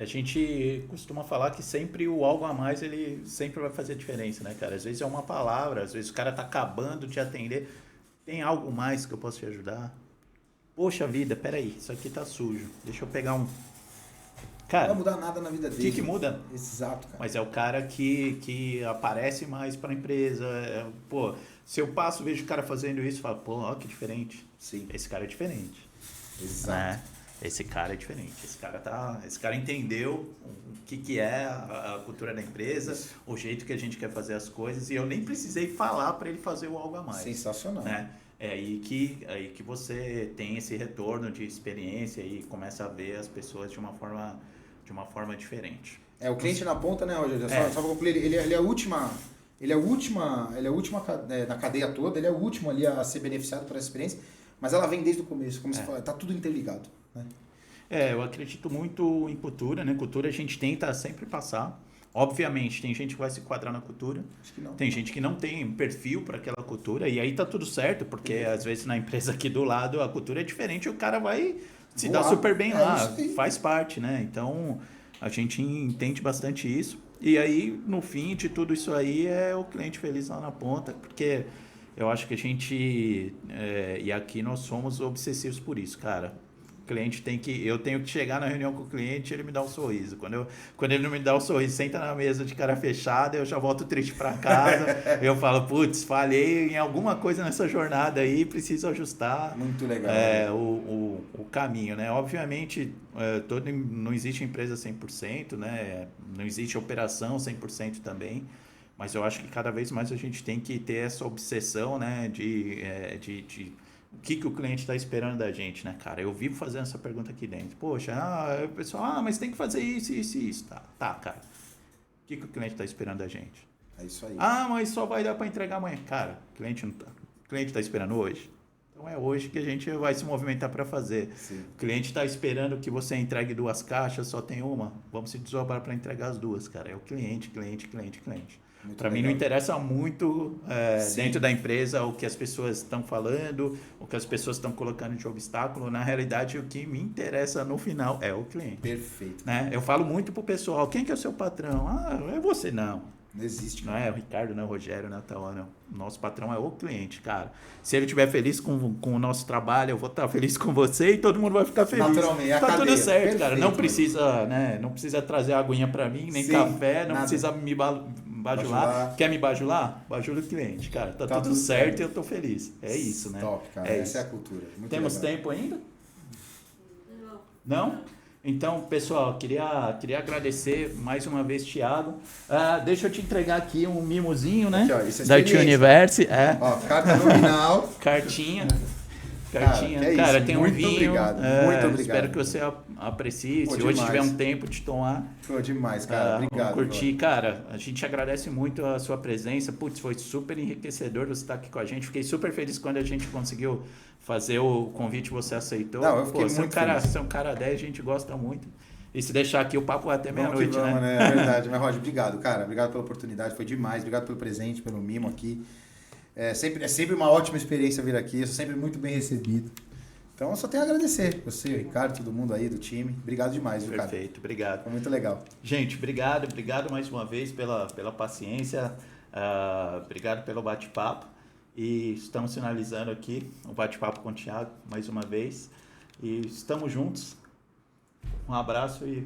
A gente costuma falar que sempre o algo a mais, ele sempre vai fazer diferença, né, cara? Às vezes é uma palavra, às vezes o cara tá acabando de atender. Tem algo mais que eu posso te ajudar? Poxa vida, peraí, isso aqui tá sujo. Deixa eu pegar um...
Não
Cara,
vai mudar nada na vida
o
dele.
que muda?
Exato, cara.
Mas é o cara que aparece mais para a empresa. Pô, se eu passo, vejo o cara fazendo isso, falo, pô, ó, que diferente.
Sim.
Esse cara é diferente.
Exato.
Né? Esse cara é diferente. Esse cara entendeu o que é a cultura da empresa, o jeito que a gente quer fazer as coisas, e eu nem precisei falar para ele fazer o algo a mais.
Sensacional.
Né? É aí que você tem esse retorno de experiência e começa a ver as pessoas de uma forma diferente.
O cliente na ponta, né, Rogério? Só pra concluir, ele é a última na cadeia toda, ele é o último ali a ser beneficiado por essa experiência, mas ela vem desde o começo, como você fala, tá tudo interligado, né?
Eu acredito muito em cultura, né? Cultura a gente tenta sempre passar. Obviamente, tem gente que vai se enquadrar na cultura,
Acho que não.
Tem gente que não tem perfil para aquela cultura, e aí tá tudo certo, porque às vezes na empresa aqui do lado a cultura é diferente e o cara vai se dar super bem lá, faz parte, né? Então a gente entende bastante isso. E aí, no fim de tudo isso aí, é o cliente feliz lá na ponta, porque eu acho que a gente, e aqui nós somos obsessivos por isso, cara. Eu tenho que chegar na reunião com o cliente e ele me dá um sorriso. Quando ele não me dá um sorriso, senta na mesa de cara fechada, eu já volto triste para casa. Eu falo, putz, falhei em alguma coisa nessa jornada aí, preciso ajustar.
Muito legal.
O caminho, né? Obviamente, não existe empresa 100%, né? Não existe operação 100% também. Mas eu acho que cada vez mais a gente tem que ter essa obsessão, né? De o que o cliente está esperando da gente, né, cara? Eu vivo fazendo essa pergunta aqui dentro. Poxa, o pessoal, mas tem que fazer isso, isso e isso. Tá, cara. O que o cliente está esperando da gente?
É isso aí.
Mas só vai dar para entregar amanhã. Cara, o cliente está esperando hoje. Então é hoje que a gente vai se movimentar para fazer.
Sim.
O cliente está esperando que você entregue 2 caixas, só tem uma. Vamos se desdobrar para entregar as 2, cara. É o cliente. Para mim não interessa muito dentro da empresa o que as pessoas estão falando, o que as pessoas estão colocando de obstáculo. Na realidade, o que me interessa no final é o cliente.
Perfeito.
Né? Eu falo muito pro pessoal, quem que é o seu patrão? É você, não.
Não existe.
Não é o Ricardo, não é o Rogério, não é o Tauan, não. O nosso patrão é o cliente, cara. Se ele estiver feliz com o nosso trabalho, eu vou estar feliz com você e todo mundo vai ficar feliz.
Naturalmente,
tá tudo certo,
perfeito,
cara. Não precisa, né? Não precisa trazer aguinha para mim, nem café, não precisa me bajular. Quer me bajular? Bajula o cliente, cara. Tá tudo certo e eu tô feliz. É isso, né?
Top, cara. Essa é a cultura. Muito
Temos
legal.
tempo ainda? Não? Então, pessoal, queria agradecer mais uma vez, Thiago. Deixa eu te entregar aqui um mimozinho, né?
Aqui, ó, isso é
da T-Universe.
Ó, carta nominal.
Cartinha.
Cara,
tem
muito
um vinho.
Obrigado, muito obrigado.
Espero que você aprecie. Se hoje tiver um tempo de tomar.
Foi demais, cara. Obrigado.
Curtir. Cara, a gente agradece muito a sua presença. Putz, foi super enriquecedor você estar aqui com a gente. Fiquei super feliz quando a gente conseguiu fazer o convite e você aceitou.
Não, eu fiquei muito feliz.
Você é um cara 10, a gente gosta muito. E se deixar aqui, o papo vai até meia-noite, né?
É verdade. Mas, Roger, obrigado, cara. Obrigado pela oportunidade. Foi demais. Obrigado pelo presente, pelo mimo aqui. É sempre uma ótima experiência vir aqui. Eu sou sempre muito bem recebido. Então, eu só tenho a agradecer. Você, o Ricardo, todo mundo aí do time. Obrigado demais, viu, cara?
Perfeito, obrigado.
Foi muito legal.
Gente, obrigado mais uma vez pela paciência. Obrigado pelo bate-papo. E estamos finalizando aqui o bate-papo com o Thiago mais uma vez. E estamos juntos. Um abraço e